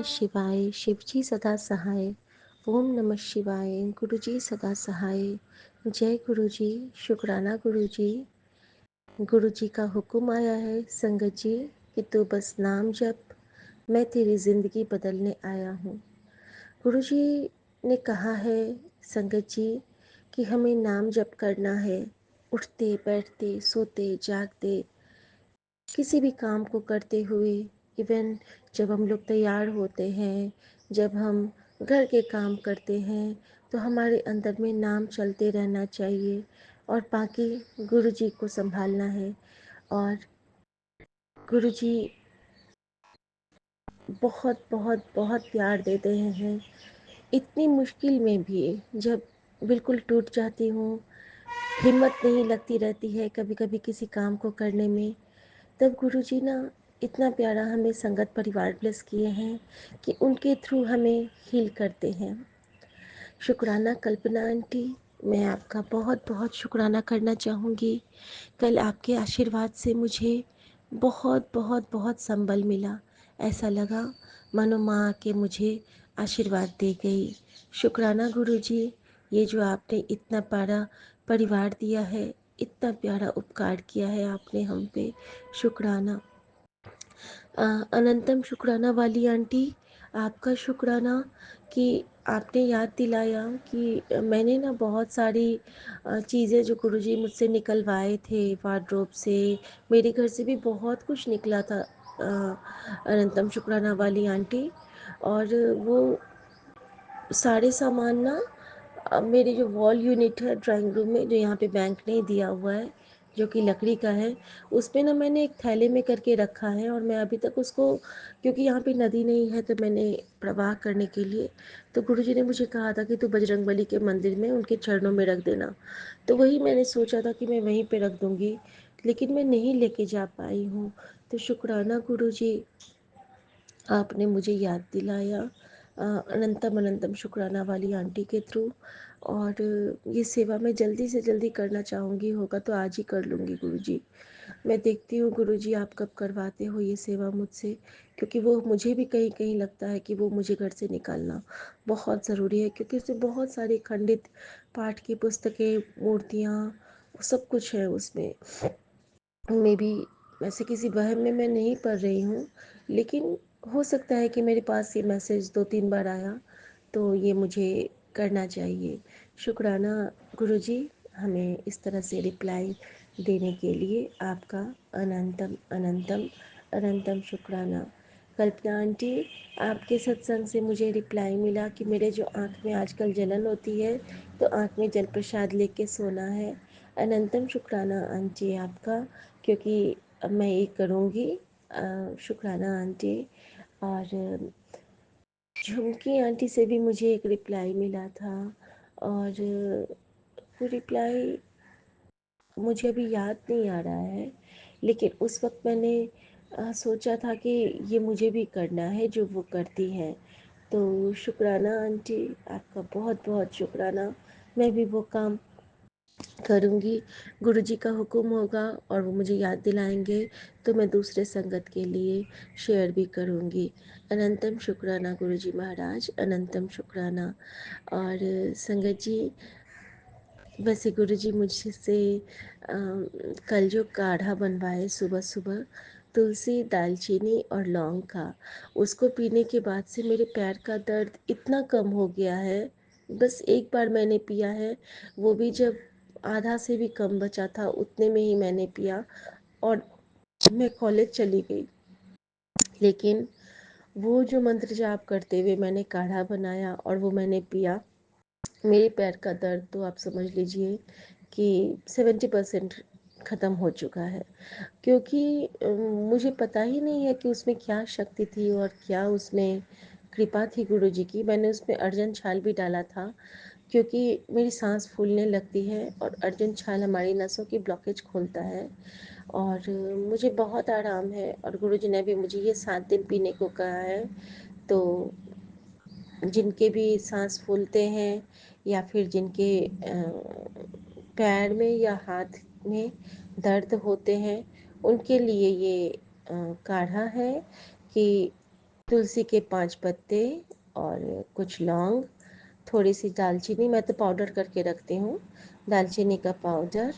शिवाय, शिवजी सदा सहाय। ओम नमः शिवाय, गुरुजी सदा सहाय। जय गुरुजी, शुक्राना गुरुजी। गुरुजी का हुक्म आया है संगत जी कि तू बस नाम जप, मैं तेरी ज़िंदगी बदलने आया हूँ। गुरुजी ने कहा है संगत जी कि हमें नाम जप करना है, उठते बैठते सोते जागते किसी भी काम को करते हुए। इवन जब हम लोग तैयार होते हैं, जब हम घर के काम करते हैं, तो हमारे अंदर में नाम चलते रहना चाहिए और बाकी गुरु जी को संभालना है। और गुरु जी बहुत बहुत बहुत प्यार देते हैं। इतनी मुश्किल में भी जब बिल्कुल टूट जाती हूँ, हिम्मत नहीं लगती रहती है कभी कभी किसी काम को करने में, तब गुरुजी ना इतना प्यारा हमें संगत परिवार ब्लेस किए हैं कि उनके थ्रू हमें हील करते हैं। शुक्राना कल्पना आंटी, मैं आपका बहुत बहुत शुक्राना करना चाहूँगी। कल आपके आशीर्वाद से मुझे बहुत बहुत बहुत संबल मिला। ऐसा लगा मानो माँ आके मुझे आशीर्वाद दे गई। शुक्राना गुरुजी, ये जो आपने इतना प्यारा परिवार दिया है, इतना प्यारा उपकार किया है आपने हम पे, शुक्राना। अनंतम शुक्राना वाली आंटी, आपका शुक्राना कि आपने याद दिलाया कि मैंने ना बहुत सारी चीज़ें जो गुरुजी मुझसे निकलवाए थे वार्डरोब से, मेरे घर से भी बहुत कुछ निकला था अनंतम शुक्राना वाली आंटी। और वो सारे सामान ना मेरे जो वॉल यूनिट है ड्राइंग रूम में, जो यहाँ पे बैंक ने दिया हुआ है, जो कि लकड़ी का है, उसमें ना मैंने एक थैले में करके रखा है। और मैं अभी तक उसको, क्योंकि यहाँ पे नदी नहीं है तो मैंने प्रवाह करने के लिए, तो गुरुजी ने मुझे कहा था कि तू बजरंगबली के मंदिर में उनके चरणों में रख देना। तो वही मैंने सोचा था कि मैं वहीं पे रख दूँगी, लेकिन मैं नहीं लेके जा पाई हूँ। तो शुक्राना गुरुजी, आपने मुझे याद दिलाया अनंतम अनंतम शुक्राना वाली आंटी के थ्रू। और ये सेवा मैं जल्दी से जल्दी करना चाहूँगी, होगा तो आज ही कर लूँगी गुरुजी। मैं देखती हूँ गुरुजी आप कब करवाते हो ये सेवा मुझसे, क्योंकि वो मुझे भी कहीं कहीं लगता है कि वो मुझे घर से निकालना बहुत ज़रूरी है, क्योंकि उसमें बहुत सारी खंडित पाठ की पुस्तकें, मूर्तियाँ, सब कुछ है उसमें। मे बी वैसे किसी वहम में मैं नहीं पढ़ रही हूँ, लेकिन हो सकता है कि मेरे पास ये मैसेज 2-3 बार आया, तो ये मुझे करना चाहिए। शुक्राना गुरुजी, हमें इस तरह से रिप्लाई देने के लिए आपका अनंतम अनंतम अनंतम शुक्राना। कल्पना आंटी, आपके सत्संग से मुझे रिप्लाई मिला कि मेरे जो आँख में आजकल जलन होती है, तो आँख में जल प्रसाद लेके सोना है। अनंतम शुक्राना आंटी आपका, क्योंकि अब मैं ये करूँगी। शुक्राना आंटी। और झुमकी आंटी से भी मुझे एक रिप्लाई मिला था, और वो रिप्लाई मुझे अभी याद नहीं आ रहा है, लेकिन उस वक्त मैंने सोचा था कि ये मुझे भी करना है जो वो करती हैं। तो शुक्राना आंटी, आपका बहुत बहुत शुक्राना। मैं भी वो काम करूँगी, गुरुजी का हुक्म होगा और वो मुझे याद दिलाएंगे तो मैं दूसरे संगत के लिए शेयर भी करूँगी। अनंतम शुक्राना गुरुजी महाराज, अनंतम शुक्राना। और संगत जी, वैसे गुरुजी मुझसे कल जो काढ़ा बनवाए सुबह सुबह, तुलसी, दालचीनी और लौंग का, उसको पीने के बाद से मेरे पैर का दर्द इतना कम हो गया है। बस एक बार मैंने पिया है, वो भी जब आधा से भी कम बचा था, उतने में ही मैंने पिया और मैं कॉलेज चली गई। लेकिन वो जो मंत्र जाप करते हुए मैंने काढ़ा बनाया और वो मैंने पिया, मेरे पैर का दर्द तो आप समझ लीजिए कि 70% ख़त्म हो चुका है। क्योंकि मुझे पता ही नहीं है कि उसमें क्या शक्ति थी और क्या उसमें कृपा थी गुरुजी की। मैंने उसमें अर्जुन छाल भी डाला था, क्योंकि मेरी सांस फूलने लगती है और अर्जुन छाल हमारी नसों की ब्लॉकेज खोलता है। और मुझे बहुत आराम है, और गुरुजी ने भी मुझे ये 7 दिन पीने को कहा है। तो जिनके भी सांस फूलते हैं, या फिर जिनके पैर में या हाथ में दर्द होते हैं, उनके लिए ये काढ़ा है कि तुलसी के 5 पत्ते और कुछ लौंग, थोड़ी सी दालचीनी, मैं तो पाउडर करके रखती हूँ, दालचीनी का पाउडर,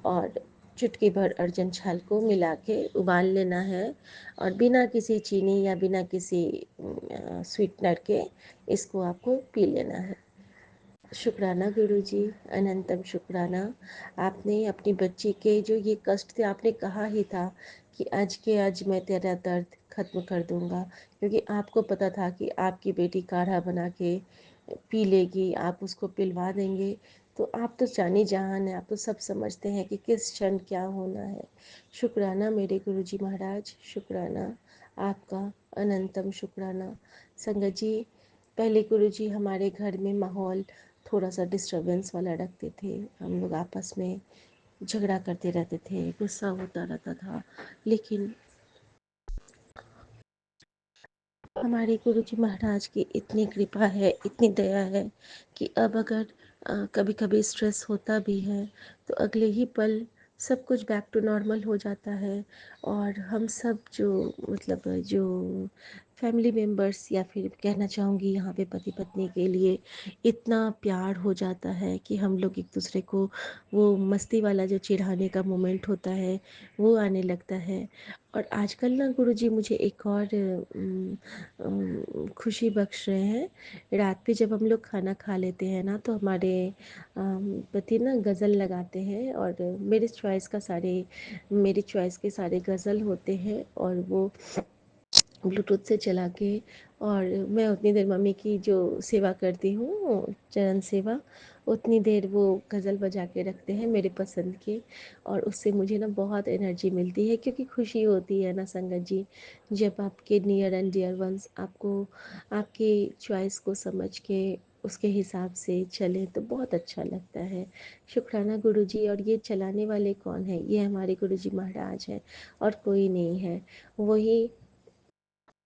और चुटकी भर अर्जन छाल को मिला के उबाल लेना है। और बिना किसी चीनी या बिना किसी स्वीटनर के इसको आपको पी लेना है। शुक्राना गुरुजी, अनंतम शुक्राना। आपने अपनी बच्ची के जो ये कष्ट थे, आपने कहा ही था कि आज के आज मैं तेरा दर्द ख़त्म कर दूंगा, क्योंकि आपको पता था कि आपकी बेटी काढ़ा बना के पी लेगी, आप उसको पिलवा देंगे। तो आप तो जानी जहान है, आप तो सब समझते हैं कि किस क्षण क्या होना है। शुक्राना मेरे गुरुजी महाराज, शुक्राना आपका, अनंतम शुक्राना। संगत जी, पहले गुरुजी हमारे घर में माहौल थोड़ा सा डिस्टरबेंस वाला रखते थे, हम लोग आपस में झगड़ा करते रहते थे, गुस्सा होता रहता था। लेकिन हमारे गुरुजी महाराज की इतनी कृपा है, इतनी दया है कि अब अगर कभी कभी स्ट्रेस होता भी है तो अगले ही पल सब कुछ बैक टू नॉर्मल हो जाता है। और हम सब जो मतलब जो फैमिली मेम्बर्स, या फिर कहना चाहूँगी यहाँ पे पति पत्नी के लिए इतना प्यार हो जाता है कि हम लोग एक दूसरे को, वो मस्ती वाला जो चिढ़ाने का मोमेंट होता है वो आने लगता है। और आजकल ना गुरुजी मुझे एक और खुशी बख्श रहे हैं। रात पे जब हम लोग खाना खा लेते हैं ना, तो हमारे पति ना गज़ल लगाते हैं, और मेरी चॉइस के सारे गज़ल होते हैं, और वो ब्लूटूथ से चला के, और मैं उतनी देर मम्मी की जो सेवा करती हूँ, चरण सेवा, उतनी देर वो गज़ल बजा के रखते हैं मेरे पसंद के। और उससे मुझे ना बहुत एनर्जी मिलती है, क्योंकि खुशी होती है ना संगत जी, जब आपके नियर एंड डियर वंस आपको आपके चॉइस को समझ के उसके हिसाब से चलें तो बहुत अच्छा लगता है। शुक्राना गुरुजी। और ये चलाने वाले कौन है? ये हमारे गुरुजी महाराज हैं, और कोई नहीं है। वही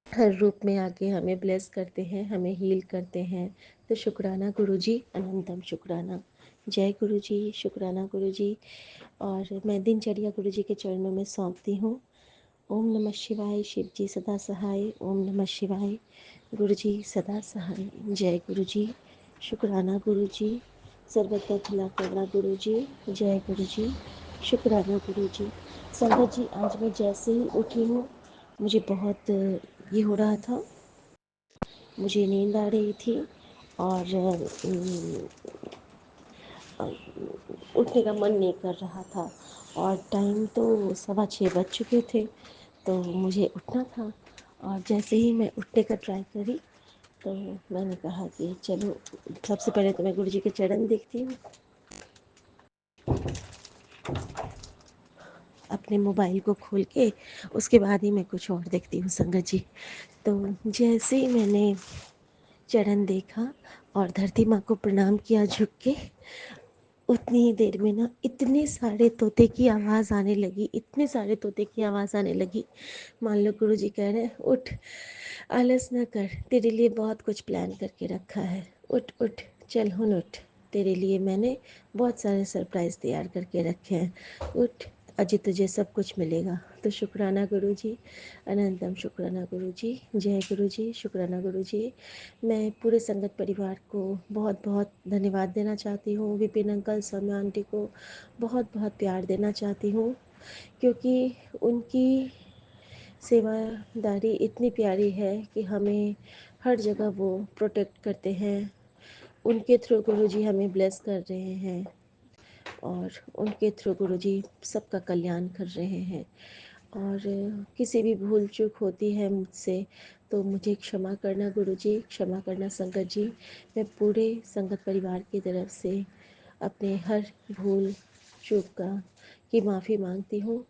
हर रूप में आके हमें ब्लेस करते हैं, हमें हील करते हैं। तो शुक्राना गुरुजी, अनंतम शुक्राना। जय गुरुजी, शुक्राना गुरुजी। और मैं दिनचर्या गुरुजी के चरणों में सौंपती हूँ। ओम नमः शिवाय, शिव जी सदा सहाय। ओम नमः शिवाय, गुरुजी सदा सहाय। जय गुरुजी, शुक्राना गुरुजी। सर्वदा भला करना गुरुजी। जय गुरुजी, शुक्राना गुरुजी। संगत जी, आज मैं जैसे ही उठी हूँ, मुझे बहुत ये हो रहा था, मुझे नींद आ रही थी, और उठने का मन नहीं कर रहा था, और टाइम तो 6:15 बज चुके थे, तो मुझे उठना था। और जैसे ही मैं उठने का ट्राई करी, तो मैंने कहा कि चलो सबसे पहले तो मैं गुरु जी के चरण देखती हूँ, अपने मोबाइल को खोल के, उसके बाद ही मैं कुछ और देखती हूँ संगत जी। तो जैसे ही मैंने चरण देखा और धरती माँ को प्रणाम किया झुक के, उतनी ही देर में ना इतने सारे तोते की आवाज़ आने लगी, इतने सारे तोते की आवाज़ आने लगी। मान लो गुरु जी कह रहे हैं, उठ, आलस ना कर, तेरे लिए बहुत कुछ प्लान करके रखा है। उठ उठ, चल हुन उठ, तेरे लिए मैंने बहुत सारे सरप्राइज़ तैयार करके रखे हैं। उठ, अजी तुझे सब कुछ मिलेगा। तो शुक्राना गुरु जी, अनंतम शुक्राना गुरु जी। जय गुरु जी, शुक्राना गुरु जी। मैं पूरे संगत परिवार को बहुत बहुत धन्यवाद देना चाहती हूँ। विपिन अंकल, सौम्या आंटी को बहुत बहुत प्यार देना चाहती हूँ, क्योंकि उनकी सेवादारी इतनी प्यारी है कि हमें हर जगह वो प्रोटेक्ट करते हैं। उनके थ्रू गुरुजी हमें ब्लेस कर रहे हैं, और उनके थ्रू गुरुजी सबका कल्याण कर रहे हैं। और किसी भी भूल चूक होती है मुझसे, तो मुझे क्षमा करना गुरुजी, क्षमा करना संगत जी। मैं पूरे संगत परिवार की तरफ से अपने हर भूल चूक का की माफ़ी मांगती हूँ,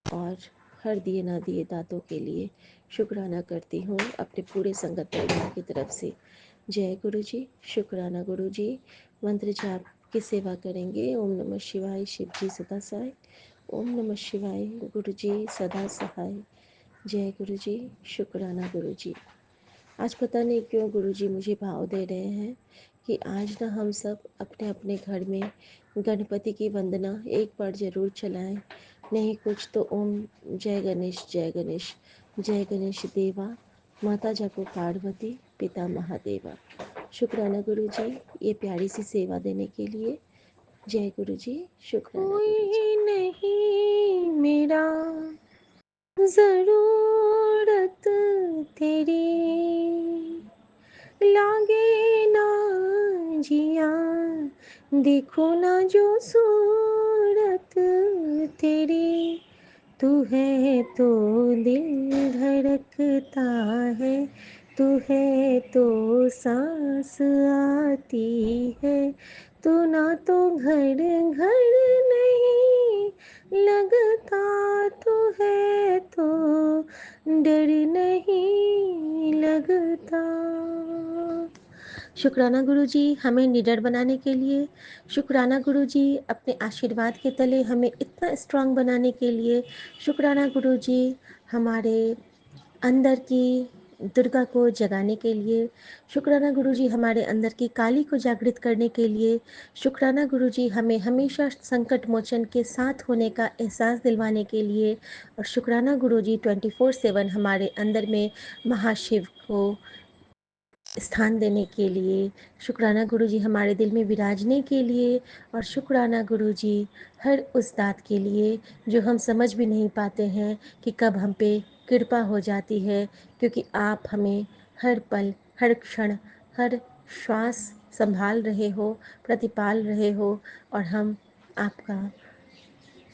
और हर दिए ना दिए दातों के लिए शुक्राना करती हूँ अपने पूरे संगत परिवार की तरफ से। जय गुरु जी, शुक्राना गुरु जी। मंत्र जाप की सेवा करेंगे। ओम नमः शिवाय, शिव जी सदा सहाय। ओम नमः शिवाय, गुरु जी सदा सहाय। जय गुरु जी, शुक्राना गुरु जी। आज पता नहीं क्यों गुरुजी मुझे भाव दे रहे हैं कि आज ना हम सब अपने अपने घर में गणपति की वंदना एक बार ज़रूर चलाएं। नहीं कुछ तो ओम जय गणेश, जय गणेश, जय गणेश देवा, माता जपो पार्वती, पिता महादेवा। शुक्राना गुरु जी ये प्यारी सी सेवा देने के लिए। जय गुरु जी। शुक्राना गुरु जी। कोई नहीं मेरा ज़रूरत तेरी, लागे ना जिया, देखो ना जो सूरत तेरी। तू है तो दिल धड़कता है, तू है तो सांस आती है, तू ना तो घर घर नहीं लगता, तू है तो डर नहीं लगता। शुक्राना गुरु जी हमें निडर बनाने के लिए, शुक्राना गुरु जी अपने आशीर्वाद के तले हमें इतना स्ट्रांग बनाने के लिए, शुक्राना गुरु जी हमारे अंदर की दुर्गा को जगाने के लिए, शुक्राना गुरु जी हमारे अंदर की काली को जागृत करने के लिए, शुक्राना गुरु जी हमें हमेशा संकट मोचन के साथ होने का एहसास दिलवाने के लिए, और शुक्राना गुरु जी 24/7 हमारे अंदर में महाशिव को स्थान देने के लिए, शुक्राना गुरु जी हमारे दिल में विराजने के लिए, और शुक्राना गुरु जी हर उस दात के लिए जो हम समझ भी नहीं पाते हैं कि कब हम पे कृपा हो जाती है, क्योंकि आप हमें हर पल, हर क्षण, हर श्वास संभाल रहे हो, प्रतिपाल रहे हो, और हम आपका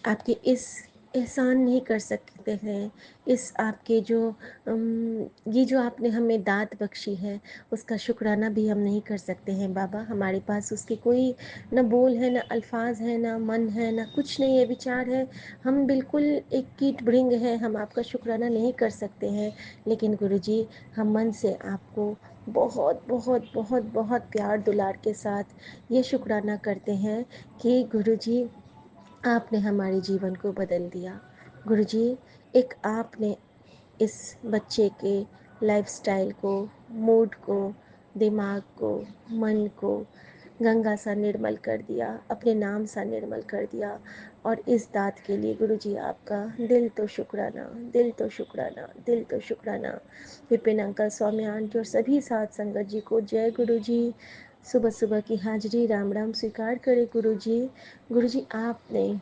आपके इस एहसान नहीं कर सकते हैं, इस आपके जो ये जो आपने हमें दात बख्शी है उसका शुक्राना भी हम नहीं कर सकते हैं बाबा। हमारे पास उसके कोई न बोल है, न अल्फाज है, न मन है, न कुछ नहीं है, विचार है। हम बिल्कुल एक कीट भृंग हैं, हम आपका शुक्राना नहीं कर सकते हैं। लेकिन गुरुजी हम मन से आपको बहुत बहुत बहुत बहुत प्यार दुलार के साथ ये शुक्राना करते हैं कि गुरुजी आपने हमारे जीवन को बदल दिया। गुरुजी एक आपने इस बच्चे के लाइफस्टाइल को, मूड को, दिमाग को, मन को गंगा सा निर्मल कर दिया, अपने नाम सा निर्मल कर दिया। और इस दात के लिए गुरुजी आपका दिल तो शुक्राना, दिल तो शुक्राना, दिल तो शुक्राना। विपिन अंकल, स्वामी आंटी और सभी साथ संगत जी को जय गुरुजी। सुबह सुबह की हाजिरी राम राम स्वीकार करें गुरुजी। गुरुजी आपने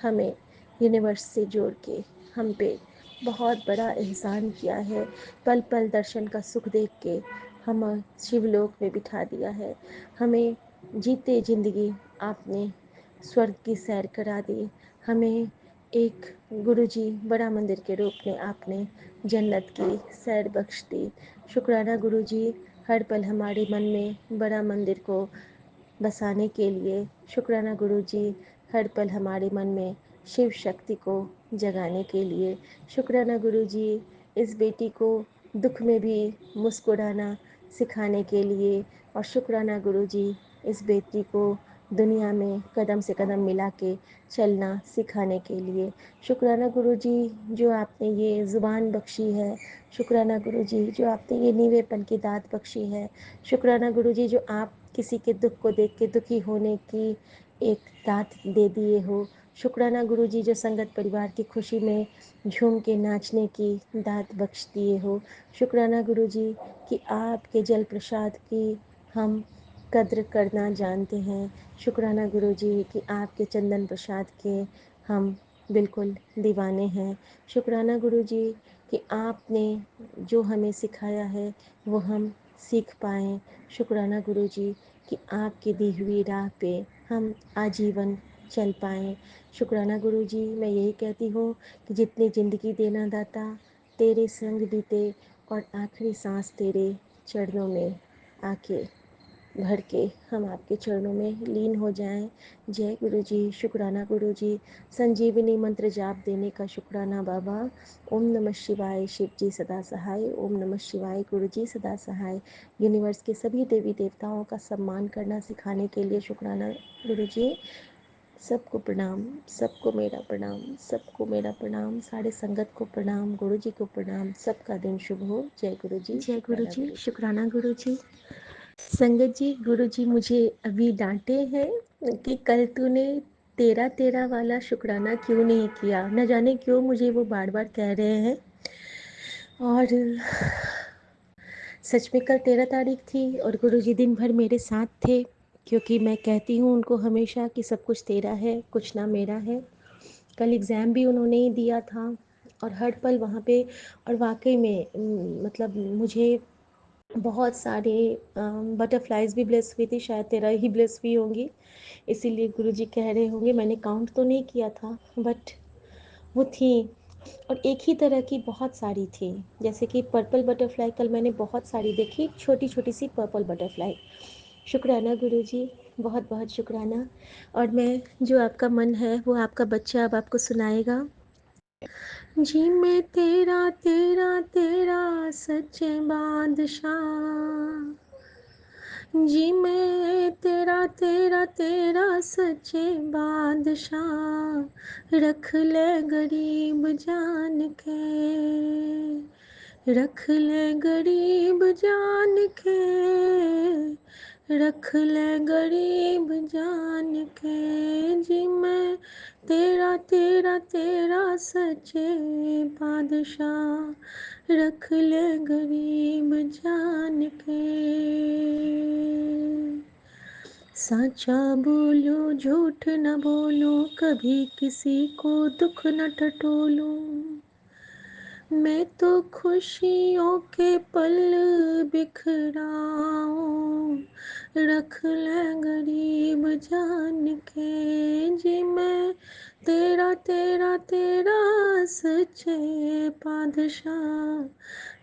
हमें यूनिवर्स से जोड़ के हम पे बहुत बड़ा एहसान किया है। पल पल दर्शन का सुख देख के हम शिवलोक में बिठा दिया है। हमें जीते ज़िंदगी आपने स्वर्ग की सैर करा दी। हमें एक गुरुजी बड़ा मंदिर के रूप में आपने जन्नत की सैर बख्श दी। शुक्राना गुरुजी हर पल हमारे मन में बड़ा मंदिर को बसाने के लिए। शुक्राना गुरुजी हर पल हमारे मन में शिव शक्ति को जगाने के लिए। शुक्राना गुरुजी इस बेटी को दुख में भी मुस्कुराना सिखाने के लिए। और शुक्राना गुरुजी इस बेटी को दुनिया में कदम से कदम मिला के चलना सिखाने के लिए। शुक्राना गुरुजी जो आपने ये ज़ुबान बख्शी है, शुक्राना गुरुजी जो आपने ये नीवेपन की दात बख्शी है, शुक्राना गुरुजी जो आप किसी के दुख को देख के दुखी होने की एक दात दे दिए हो। शुक्राना गुरुजी जो संगत परिवार की खुशी में झूम के नाचने की दात बख्श दिए हो। शुक्राना गुरुजी कि आपके जल प्रसाद की हम कद्र करना जानते हैं। शुक्राना गुरुजी कि आपके चंदन प्रसाद के हम बिल्कुल दीवाने हैं। शुक्राना गुरुजी कि आपने जो हमें सिखाया है वो हम सीख पाएँ। शुक्राना गुरुजी कि आपकी दी हुई राह पे हम आजीवन चल पाएँ। शुक्राना गुरुजी मैं यही कहती हूँ कि जितनी ज़िंदगी देना दाता तेरे संग बीते, और आखिरी सांस तेरे चरणों में आके भर के हम आपके चरणों में लीन हो जाएं। जय गुरुजी। शुक्राना गुरुजी संजीवनी मंत्र जाप देने का शुक्राना बाबा। ओम नमः शिवाय, शिव जी सदा सहाय। ओम नमः शिवाय, गुरु जी सदा सहाय। यूनिवर्स के सभी देवी देवताओं का सम्मान करना सिखाने के लिए शुक्राना गुरु जी। सबको प्रणाम, सबको मेरा प्रणाम, सबको मेरा प्रणाम, सारे संगत को प्रणाम, गुरु जी को प्रणाम। सबका दिन शुभ हो। जय गुरु जी। जय गुरु जी। शुक्राना गुरु जी। संगत जी, गुरु जी मुझे अभी डांटे हैं कि कल तूने तेरा तेरा वाला शुक्राना क्यों नहीं किया। न जाने क्यों मुझे वो बार बार कह रहे हैं। और सच में कल 13 तारीख थी और गुरुजी दिन भर मेरे साथ थे, क्योंकि मैं कहती हूँ उनको हमेशा कि सब कुछ तेरा है, कुछ ना मेरा है। कल एग्ज़ाम भी उन्होंने ही दिया था और हर पल वहाँ पे। और वाक़ई में मतलब मुझे बहुत सारे बटरफ्लाइज़ भी ब्लेस हुई थी, शायद 13 ही ब्लेस हुई होंगी, इसीलिए गुरुजी कह रहे होंगे। मैंने काउंट तो नहीं किया था, बट वो थी। और एक ही तरह की बहुत सारी थी, जैसे कि पर्पल बटरफ्लाई कल मैंने बहुत सारी देखी, छोटी छोटी सी पर्पल बटरफ्लाई। शुक्राना गुरुजी, बहुत बहुत शुक्राना। और मैं, जो आपका मन है वो आपका बच्चा अब आपको सुनाएगा। जी मैं तेरा तेरा तेरा सच्चे बादशाह, जी मैं तेरा तेरा तेरा सच्चे बादशाह, रख ले गरीब जान के, रख ले गरीब जान के, रख ले गरीब जान के। जी मैं तेरा तेरा तेरा सच्चे बादशाह, रख ले गरीब जान के। सच्चा बोलो झूठ न बोलो, कभी किसी को दुख न टटोलो, मैं तो खुशियों के पल बिखराऊं, रख ले गरीब जान के। जी मैं तेरा तेरा तेरा सच्चे बादशाह,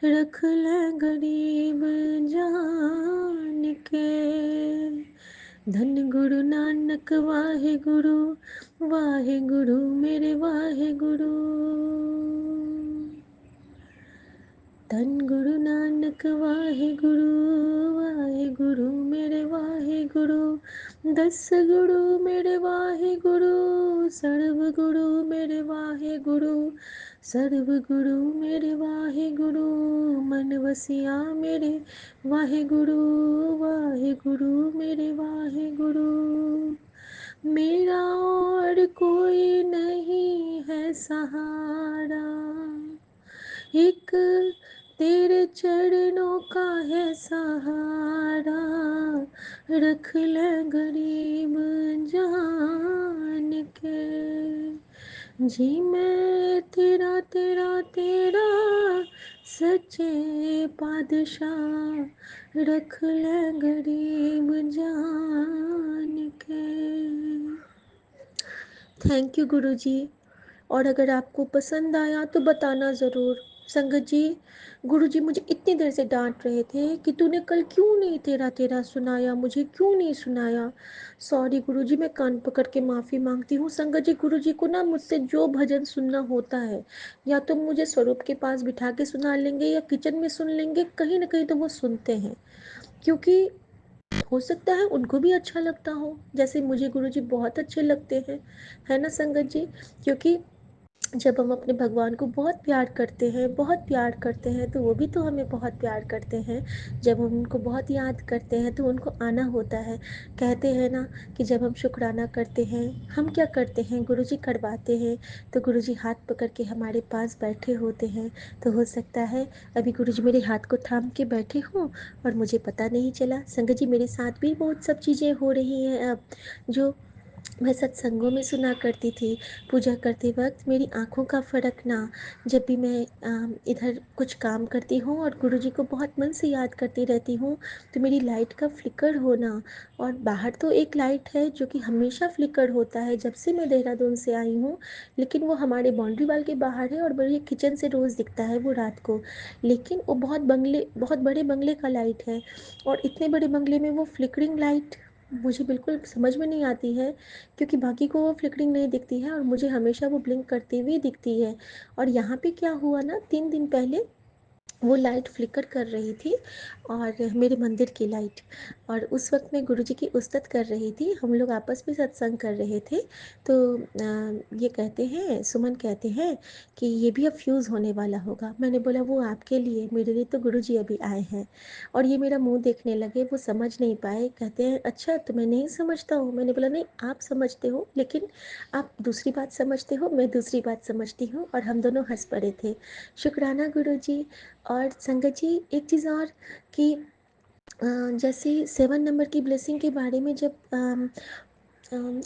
रख ले गरीब जान के। धन गुरु नानक वाहे गुरु, वाहे गुरु मेरे वाहे गुरु। धन गुरु नानक वाहे गुरु, वाहे गुरु मेरे वाहे गुरु। दस गुरु मेरे वाहे गुरु, सर्व गुरु मेरे वाहे गुरु, सर्व गुरु मेरे वाहे गुरु। मन वसिया मेरे वाहे गुरु, वाहे गुरु मेरे वाहे गुरु। मेरा और कोई नहीं है सहारा, एक तेरे चरणों का है सहारा, रख ले गरीब जान के। जी मैं तेरा तेरा तेरा सच्चे बादशाह, रख ले गरीब जान के। थैंक यू गुरुजी। और अगर आपको पसंद आया तो बताना ज़रूर। संगत जी, गुरुजी मुझे इतनी देर से डांट रहे थे कि तूने कल क्यों नहीं तेरा तेरा सुनाया, मुझे क्यों नहीं सुनाया। सॉरी गुरुजी, मैं कान पकड़ के माफ़ी मांगती हूँ। संगत जी, गुरुजी को ना मुझसे जो भजन सुनना होता है, या तो मुझे स्वरूप के पास बिठा के सुना लेंगे या किचन में सुन लेंगे, कहीं ना कहीं तो वो सुनते हैं, क्योंकि हो सकता है उनको भी अच्छा लगता हो, जैसे मुझे गुरुजी बहुत अच्छे लगते हैं, है ना संगत जी। क्योंकि जब हम अपने भगवान को बहुत प्यार करते हैं, बहुत प्यार करते हैं, तो वो भी तो हमें बहुत प्यार करते हैं। जब हम उनको बहुत याद करते हैं तो उनको आना होता है। कहते हैं ना कि जब हम शुक्राना करते हैं, हम क्या करते हैं, गुरुजी करवाते हैं। तो गुरुजी हाथ पकड़ के हमारे पास बैठे होते हैं। तो हो सकता है अभी गुरुजी मेरे हाथ को थाम के बैठे हों और मुझे पता नहीं चला। संगत जी, मेरे साथ भी बहुत सब चीज़ें हो रही हैं अब, जो मैं सत्संगों में सुना करती थी। पूजा करते वक्त मेरी आँखों का फड़कना, जब भी मैं इधर कुछ काम करती हूँ और गुरुजी को बहुत मन से याद करती रहती हूँ, तो मेरी लाइट का फ्लिकर होना। और बाहर तो एक लाइट है जो कि हमेशा फ्लिकर होता है जब से मैं देहरादून से आई हूँ, लेकिन वो हमारे बाउंड्री वाल के बाहर है और मेरे किचन से रोज़ दिखता है वो रात को। लेकिन वो बहुत बड़े बंगले का लाइट है, और इतने बड़े बंगले में वो फ्लिकरिंग लाइट मुझे बिल्कुल समझ में नहीं आती है, क्योंकि बाकी को वो फ्लिकरिंग नहीं दिखती है और मुझे हमेशा वो ब्लिंक करती हुई दिखती है। और यहाँ पे क्या हुआ ना, 3 दिन पहले वो लाइट फ्लिकर कर रही थी, और मेरे मंदिर की लाइट। और उस वक्त मैं गुरुजी की उस्तत कर रही थी, हम लोग आपस में सत्संग कर रहे थे। तो ये कहते हैं, सुमन कहते हैं कि ये भी अब फ्यूज़ होने वाला होगा। मैंने बोला वो आपके लिए, मेरे लिए तो गुरुजी अभी आए हैं। और ये मेरा मुंह देखने लगे, वो समझ नहीं पाए। कहते हैं अच्छा तो मैं नहीं समझता हूँ। मैंने बोला नहीं, आप समझते हो, लेकिन आप दूसरी बात समझते हो, मैं दूसरी बात समझती हूँ। और हम दोनों हंस पड़े थे। शुक्राना गुरुजी। और संगत जी, एक चीज़ और कि जैसे 7 नंबर की ब्लेसिंग के बारे में, जब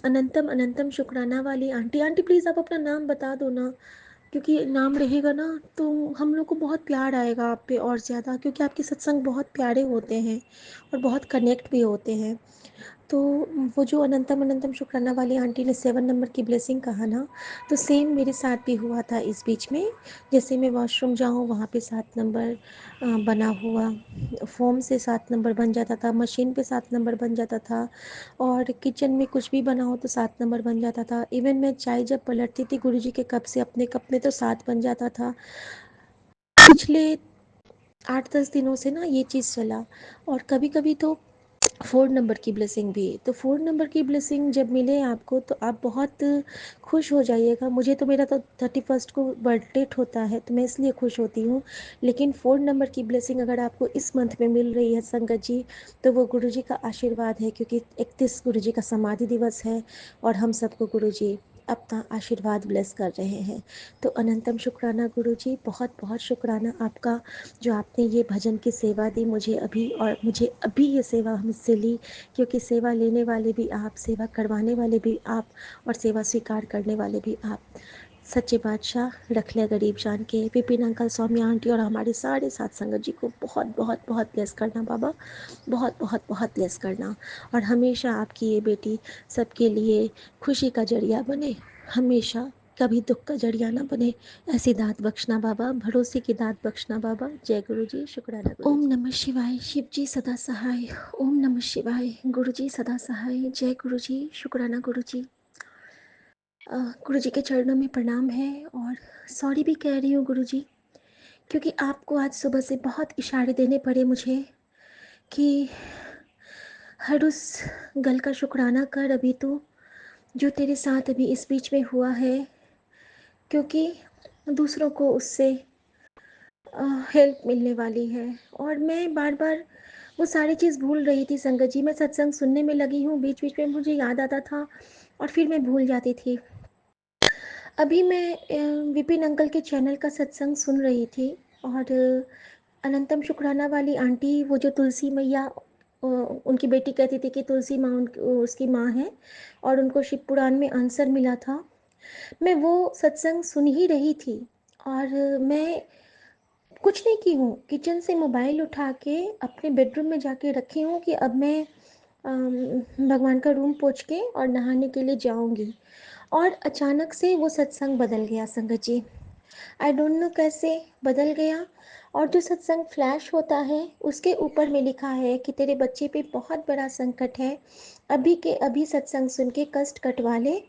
अनंतम अनंतम शुक्राना वाली आंटी, आंटी प्लीज़ आप अपना नाम बता दो ना, क्योंकि नाम रहेगा ना तो हम लोग को बहुत प्यार आएगा आप पे और ज़्यादा, क्योंकि आपके सत्संग बहुत प्यारे होते हैं और बहुत कनेक्ट भी होते हैं। तो वो जो अनंतम अनंतम शुक्राना वाली आंटी ने 7 नंबर की ब्लेसिंग कहा ना, तो सेम मेरे साथ भी हुआ था इस बीच में। जैसे मैं वॉशरूम जाऊँ, वहाँ पे 7 नंबर बना हुआ, फ़ोम से 7 नंबर बन जाता था, मशीन पे 7 नंबर बन जाता था, और किचन में कुछ भी बना हो तो 7 नंबर बन जाता था। इवन मैं चाय जब पलटती थी गुरुजी के कप से अपने कप में, तो 7 बन जाता था। पिछले 8-10 दिनों से ना ये चीज़ चला। और कभी कभी तो 4 नंबर की ब्लेसिंग भी। तो 4 नंबर की ब्लेसिंग जब मिले आपको तो आप बहुत खुश हो जाइएगा। मुझे तो, मेरा तो 31 को बर्थडे होता है तो मैं इसलिए खुश होती हूँ। लेकिन 4 नंबर की ब्लेसिंग अगर आपको इस मंथ में मिल रही है संगत जी, तो वो गुरुजी का आशीर्वाद है, क्योंकि 31 गुरुजी का समाधि दिवस है और हम सबको गुरुजी अपना आशीर्वाद ब्लेस कर रहे हैं। तो अनंतम शुक्राना गुरुजी, बहुत बहुत शुक्राना आपका, जो आपने ये भजन की सेवा दी मुझे अभी, और मुझे अभी ये सेवा मुझसे ली, क्योंकि सेवा लेने वाले भी आप, सेवा करवाने वाले भी आप, और सेवा स्वीकार करने वाले भी आप। सच्चे बादशाह रख ले गरीब जान के। विपिन अंकल, सौम्या आंटी और हमारे सारे साथ संगत जी को बहुत बहुत बहुत ब्लेस करना बाबा, बहुत बहुत बहुत ब्लेस करना। और हमेशा आपकी ये बेटी सबके लिए खुशी का जरिया बने, हमेशा, कभी दुख का जरिया ना बने। ऐसी दात बख्शना बाबा, भरोसे की दात बख्शना बाबा। जय गुरु जी, शुक्राना गुरु ओम नमः शिवाय। शिव जी सदा सहाय। ओम नमः शिवाय। गुरु जी सदा सहाय। जय गुरु जी, शुक्राना गुरु जी। गुरु जी के चरणों में प्रणाम है, और सॉरी भी कह रही हूँ गुरु जी, क्योंकि आपको आज सुबह से बहुत इशारे देने पड़े मुझे कि हर उस गल का शुक्राना कर अभी तो, जो तेरे साथ अभी इस बीच में हुआ है, क्योंकि दूसरों को उससे हेल्प मिलने वाली है। और मैं बार बार वो सारी चीज़ भूल रही थी संगत जी। मैं सत्संग सुनने में लगी हूँ, बीच बीच में मुझे याद आता था और फिर मैं भूल जाती थी। अभी मैं विपिन अंकल के चैनल का सत्संग सुन रही थी, और अनंतम शुक्राना वाली आंटी, वो जो तुलसी मैया, उनकी बेटी कहती थी कि तुलसी माँ उसकी माँ है, और उनको शिव पुराण में आंसर मिला था। मैं वो सत्संग सुन ही रही थी, और मैं कुछ नहीं की हूँ, किचन से मोबाइल उठा के अपने बेडरूम में जाके रखी हूँ कि अब मैं भगवान का रूम पोंछ के और नहाने के लिए जाऊँगी। और अचानक से वो सत्संग बदल गया संगत जी। आई डोंट नो कैसे बदल गया। और जो सत्संग फ्लैश होता है उसके ऊपर में लिखा है कि तेरे बच्चे पे बहुत बड़ा संकट है, अभी के अभी सत्संग सुन के कष्ट कटवा ले,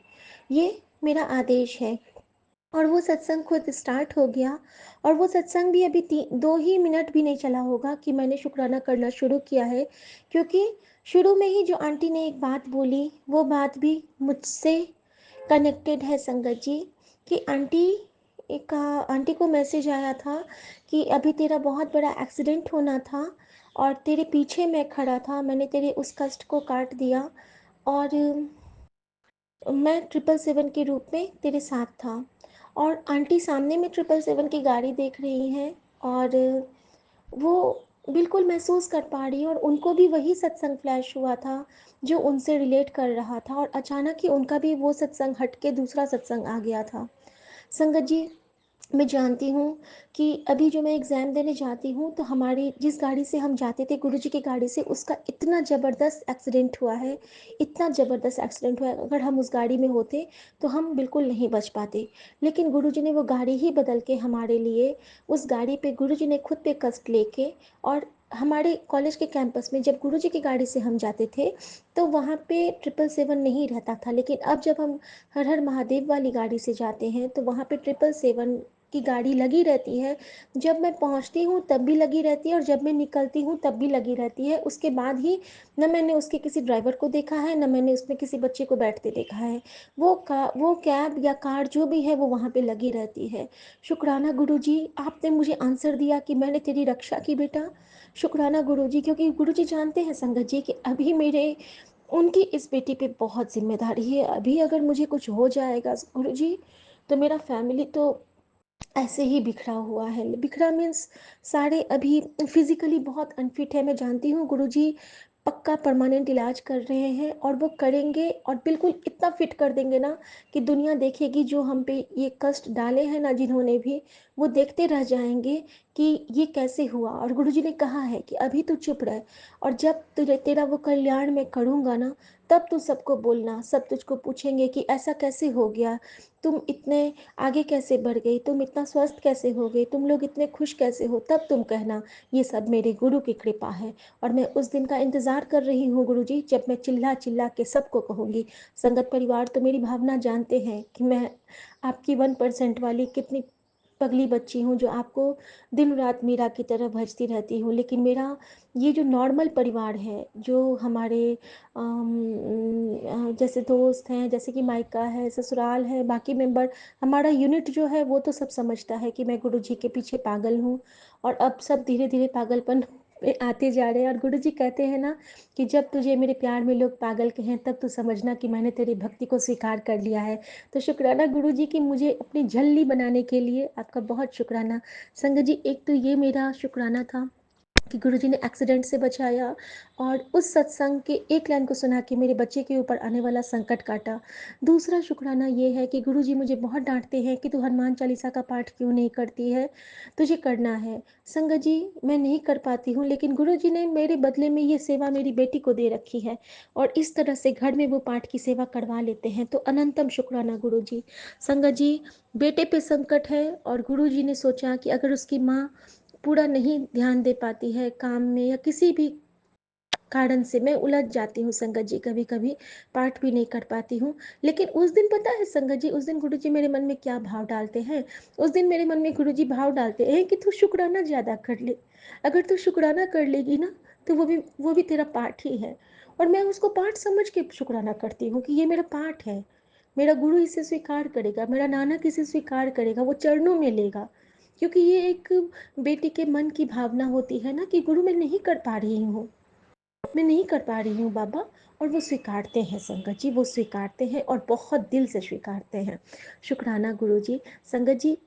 ये मेरा आदेश है। और वो सत्संग खुद स्टार्ट हो गया, और वो सत्संग भी अभी 2 ही मिनट भी नहीं चला होगा कि मैंने शुक्राना करना शुरू किया है। क्योंकि शुरू में ही जो आंटी ने एक बात बोली, वो बात भी मुझसे कनेक्टेड है संगत जी। कि आंटी को मैसेज आया था कि अभी तेरा बहुत बड़ा एक्सीडेंट होना था, और तेरे पीछे मैं खड़ा था, मैंने तेरे उस कष्ट को काट दिया, और मैं 777 के रूप में तेरे साथ था। और आंटी सामने में 777 की गाड़ी देख रही हैं, और वो बिल्कुल महसूस कर पा रही है, और उनको भी वही सत्संग फ्लैश हुआ था जो उनसे रिलेट कर रहा था, और अचानक ही उनका भी वो सत्संग हट के दूसरा सत्संग आ गया था। संगत जी, मैं जानती हूँ कि अभी जो मैं एग्ज़ाम देने जाती हूँ, तो हमारी जिस गाड़ी से हम जाते थे गुरुजी की गाड़ी से, उसका इतना ज़बरदस्त एक्सीडेंट हुआ है, इतना ज़बरदस्त एक्सीडेंट हुआ है। अगर हम उस गाड़ी में होते तो हम बिल्कुल नहीं बच पाते। लेकिन गुरुजी ने वो गाड़ी ही बदल के हमारे लिए, उस गाड़ी पे गुरुजी ने खुद पे कष्ट लेके, और हमारे कॉलेज के कैंपस में जब गुरुजी की गाड़ी से हम जाते थे तो वहाँ पे 777 नहीं रहता था। लेकिन अब जब हम हर हर महादेव वाली गाड़ी से जाते हैं तो वहाँ पे 777 की गाड़ी लगी रहती है। जब मैं पहुँचती हूँ तब भी लगी रहती है और जब मैं निकलती हूँ तब भी लगी रहती है। उसके बाद ही ना मैंने उसके किसी ड्राइवर को देखा है, ना मैंने उसमें किसी बच्चे को बैठते देखा है। वो कैब या कार जो भी है वो वहाँ पे लगी रहती है। शुक्राना गुरुजी, आपने मुझे आंसर दिया कि मैंने तेरी रक्षा की बेटा। शुक्राना गुरुजी, क्योंकि गुरुजी जानते हैं संगत जी कि अभी मेरे उनकी इस बेटी पे बहुत ज़िम्मेदारी है। अभी अगर मुझे कुछ हो जाएगा गुरुजी, तो मेरा फैमिली तो ऐसे ही बिखरा हुआ है। बिखरा मीन्स सारे अभी फिज़िकली बहुत अनफिट है, मैं जानती हूँ गुरुजी पक्का परमानेंट इलाज कर रहे हैं और वो करेंगे और बिल्कुल इतना फिट कर देंगे ना कि दुनिया देखेगी जो हम पे ये कष्ट डाले हैं ना जिन्होंने भी, वो देखते रह जाएंगे कि ये कैसे हुआ। और गुरुजी ने कहा है कि अभी तू चुप रह और जब तुझे तेरा वो कल्याण मैं करूँगा ना, तब तू सबको बोलना, सब तुझको पूछेंगे कि ऐसा कैसे हो गया, तुम इतने आगे कैसे बढ़ गई, तुम इतना स्वस्थ कैसे हो गई, तुम लोग इतने खुश कैसे हो, तब तुम कहना ये सब मेरे गुरु की कृपा है। और मैं उस दिन का इंतज़ार कर रही हूँ गुरुजी, जब मैं चिल्ला चिल्ला के सबको कहूँगी। संगत परिवार तो मेरी भावना जानते हैं कि मैं आपकी 1% वाली कितनी पगली बच्ची हूँ जो आपको दिन रात मीरा की तरह भजती रहती हूँ। लेकिन मेरा ये जो नॉर्मल परिवार है, जो हमारे जैसे दोस्त हैं, जैसे कि मायका है, ससुराल है, बाकी मेंबर, हमारा यूनिट जो है वो तो सब समझता है कि मैं गुरुजी के पीछे पागल हूँ। और अब सब धीरे धीरे पागलपन पे आते जा रहे हैं। और गुरुजी कहते हैं ना कि जब तुझे मेरे प्यार में लोग पागल कहें तब तू समझना कि मैंने तेरी भक्ति को स्वीकार कर लिया है। तो शुक्राना गुरुजी की मुझे अपनी झल्ली बनाने के लिए, आपका बहुत शुक्राना। संगत जी, एक तो ये मेरा शुक्राना था कि गुरुजी ने एक्सीडेंट से बचाया और उस सत्संग के एक लाइन को सुना के मेरे बच्चे के ऊपर आने वाला संकट काटा। दूसरा शुक्राना ये है कि गुरुजी मुझे बहुत डांटते हैं कि तू हनुमान चालीसा का पाठ क्यों नहीं करती है, तुझे करना है। संगत जी, मैं नहीं कर पाती हूँ, लेकिन गुरुजी ने मेरे बदले में ये सेवा मेरी बेटी को दे रखी है और इस तरह से घर में वो पाठ की सेवा करवा लेते हैं, तो अनंतम शुक्राना गुरुजी। संगत जी, बेटे पे संकट है और गुरुजी ने सोचा कि अगर उसकी माँ पूरा नहीं ध्यान दे पाती है काम में या किसी भी कारण से, मैं उलझ जाती हूँ संगत जी, कभी कभी पाठ भी नहीं कर पाती हूँ। लेकिन उस दिन पता है संगत जी, उस दिन गुरु जी मेरे मन में क्या भाव डालते हैं। उस दिन मेरे मन में गुरु जी भाव डालते हैं कि तू शुक्राना ज़्यादा कर ले। अगर तू शुक्राना कर लेगी ना, तो वो भी तेरा पाठ ही है। और मैं उसको पाठ समझ के शुक्राना करती हूँ कि ये मेरा पाठ है, मेरा गुरु इसे स्वीकार करेगा, मेरा नानक इसे स्वीकार करेगा, वो चरणों में लेगा। क्योंकि ये एक बेटी के मन की भावना होती है ना कि गुरु मैं नहीं कर पा रही हूँ, मैं नहीं कर पा रही हूँ बाबा। और वो स्वीकारते हैं संगत जी, वो स्वीकारते हैं और बहुत दिल से स्वीकारते हैं। शुक्राना गुरु जी। संगत जी,